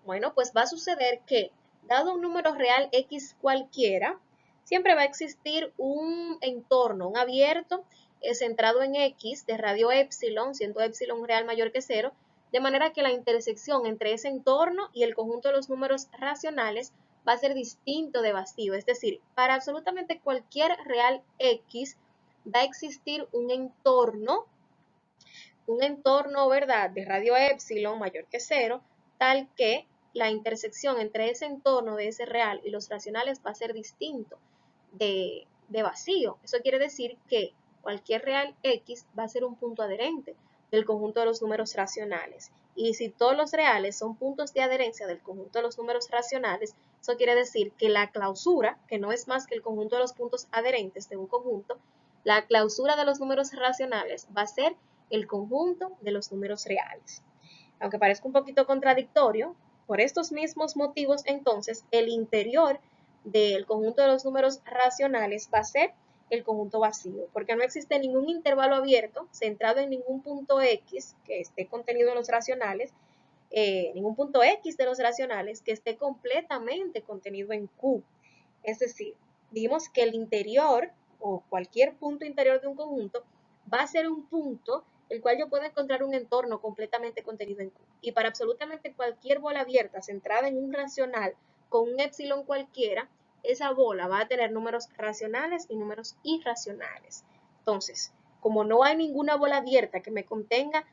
Bueno, pues va a suceder que, dado un número real X cualquiera, siempre va a existir un entorno, un abierto, centrado en X de radio epsilon, siendo epsilon real mayor que 0, de manera que la intersección entre ese entorno y el conjunto de los números racionales va a ser distinto de vacío. Es decir, para absolutamente cualquier real X va a existir un entorno, ¿verdad?, de radio epsilon mayor que 0, tal que la intersección entre ese entorno de ese real y los racionales va a ser distinto de vacío. Eso quiere decir que cualquier real X va a ser un punto adherente del conjunto de los números racionales. Y si todos los reales son puntos de adherencia del conjunto de los números racionales, eso quiere decir que la clausura, que no es más que el conjunto de los puntos adherentes de un conjunto, la clausura de los números racionales va a ser el conjunto de los números reales. Aunque parezca un poquito contradictorio, por estos mismos motivos, entonces, el interior del conjunto de los números racionales va a ser el conjunto vacío, porque no existe ningún intervalo abierto centrado en ningún punto X que esté contenido en los racionales, ningún punto X de los racionales que esté completamente contenido en Q. Es decir, dijimos que el interior o cualquier punto interior de un conjunto va a ser un punto el cual yo puedo encontrar un entorno completamente contenido en Q. Y para absolutamente cualquier bola abierta centrada en un racional con un epsilon cualquiera, esa bola va a tener números racionales y números irracionales. Entonces, como no hay ninguna bola abierta que me contenga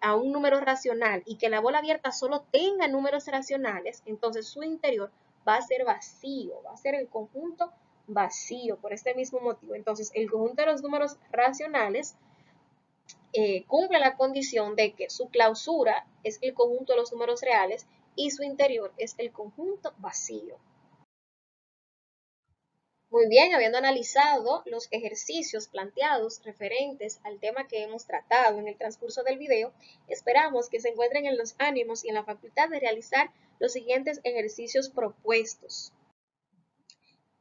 a un número racional y que la bola abierta solo tenga números racionales, entonces su interior va a ser vacío, va a ser el conjunto vacío por este mismo motivo. Entonces, el conjunto de los números racionales cumple la condición de que su clausura es el conjunto de los números reales y su interior es el conjunto vacío. Muy bien, habiendo analizado los ejercicios planteados referentes al tema que hemos tratado en el transcurso del video, esperamos que se encuentren en los ánimos y en la facultad de realizar los siguientes ejercicios propuestos.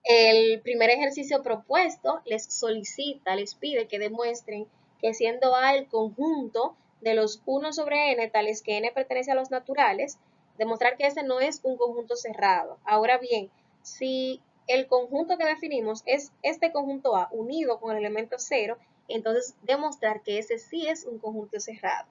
El primer ejercicio propuesto les solicita, les pide que demuestren que siendo A el conjunto de los 1 sobre n, tales que n pertenece a los naturales, demostrar que ese no es un conjunto cerrado. Ahora bien, si el conjunto que definimos es este conjunto A unido con el elemento 0, entonces demostrar que ese sí es un conjunto cerrado.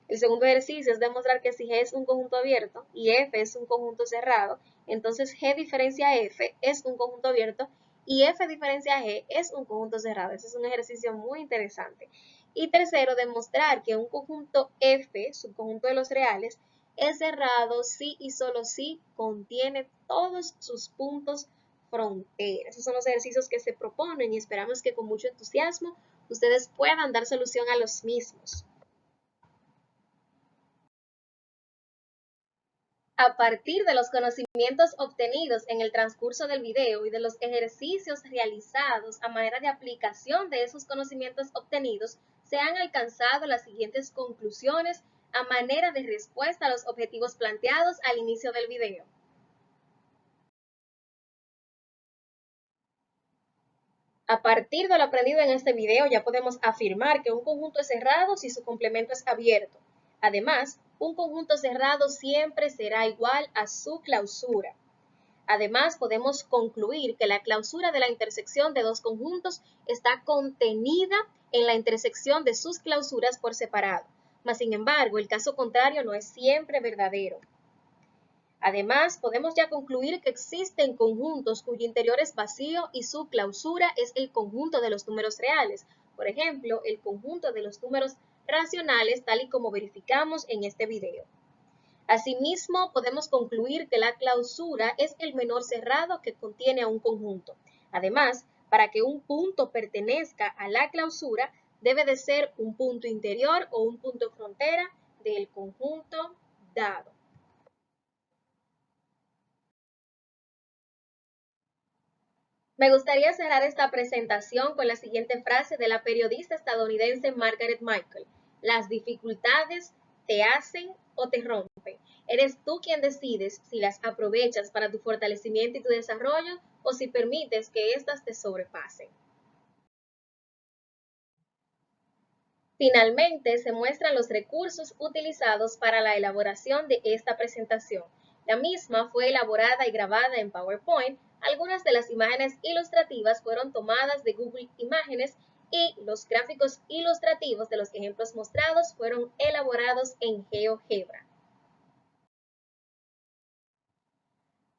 El segundo ejercicio es demostrar que si G es un conjunto abierto y F es un conjunto cerrado, entonces G diferencia F es un conjunto abierto y F diferencia G es un conjunto cerrado. Ese es un ejercicio muy interesante. Y tercero, demostrar que un conjunto F, subconjunto de los reales, es cerrado si y solo si contiene todos sus puntos frontera. Esos son los ejercicios que se proponen y esperamos que con mucho entusiasmo ustedes puedan dar solución a los mismos. A partir de los conocimientos obtenidos en el transcurso del video y de los ejercicios realizados a manera de aplicación de esos conocimientos obtenidos, se han alcanzado las siguientes conclusiones a manera de respuesta a los objetivos planteados al inicio del video. A partir de lo aprendido en este video ya podemos afirmar que un conjunto es cerrado si su complemento es abierto. Además, un conjunto cerrado siempre será igual a su clausura. Además, podemos concluir que la clausura de la intersección de dos conjuntos está contenida en la intersección de sus clausuras por separado. Mas, sin embargo, el caso contrario no es siempre verdadero. Además, podemos ya concluir que existen conjuntos cuyo interior es vacío y su clausura es el conjunto de los números reales. Por ejemplo, el conjunto de los números racionales, tal y como verificamos en este video. Asimismo, podemos concluir que la clausura es el menor cerrado que contiene a un conjunto. Además, para que un punto pertenezca a la clausura, debe de ser un punto interior o un punto frontera del conjunto dado. Me gustaría cerrar esta presentación con la siguiente frase de la periodista estadounidense Margaret Michael: las dificultades te hacen o te rompen. Eres tú quien decides si las aprovechas para tu fortalecimiento y tu desarrollo o si permites que éstas te sobrepasen. Finalmente, se muestran los recursos utilizados para la elaboración de esta presentación. La misma fue elaborada y grabada en PowerPoint. Algunas de las imágenes ilustrativas fueron tomadas de Google Imágenes y los gráficos ilustrativos de los ejemplos mostrados fueron elaborados en GeoGebra.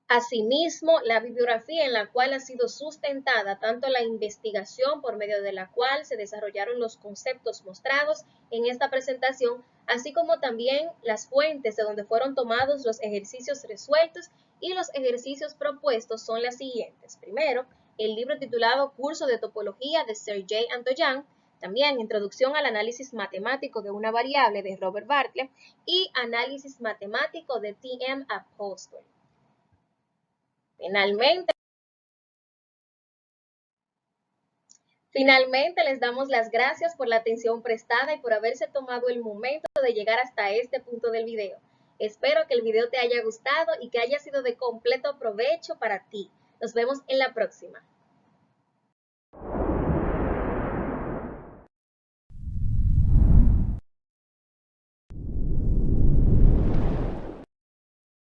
Asimismo, la bibliografía en la cual ha sido sustentada tanto la investigación por medio de la cual se desarrollaron los conceptos mostrados en esta presentación, así como también las fuentes de donde fueron tomados los ejercicios resueltos y los ejercicios propuestos son las siguientes. Primero, el libro titulado Curso de Topología de Sergey Antoyan, también Introducción al análisis matemático de una variable de Robert Bartlett y Análisis matemático de T.M. Apostol. Finalmente, les damos las gracias por la atención prestada y por haberse tomado el momento de llegar hasta este punto del video. Espero que el video te haya gustado y que haya sido de completo provecho para ti. Nos vemos en la próxima.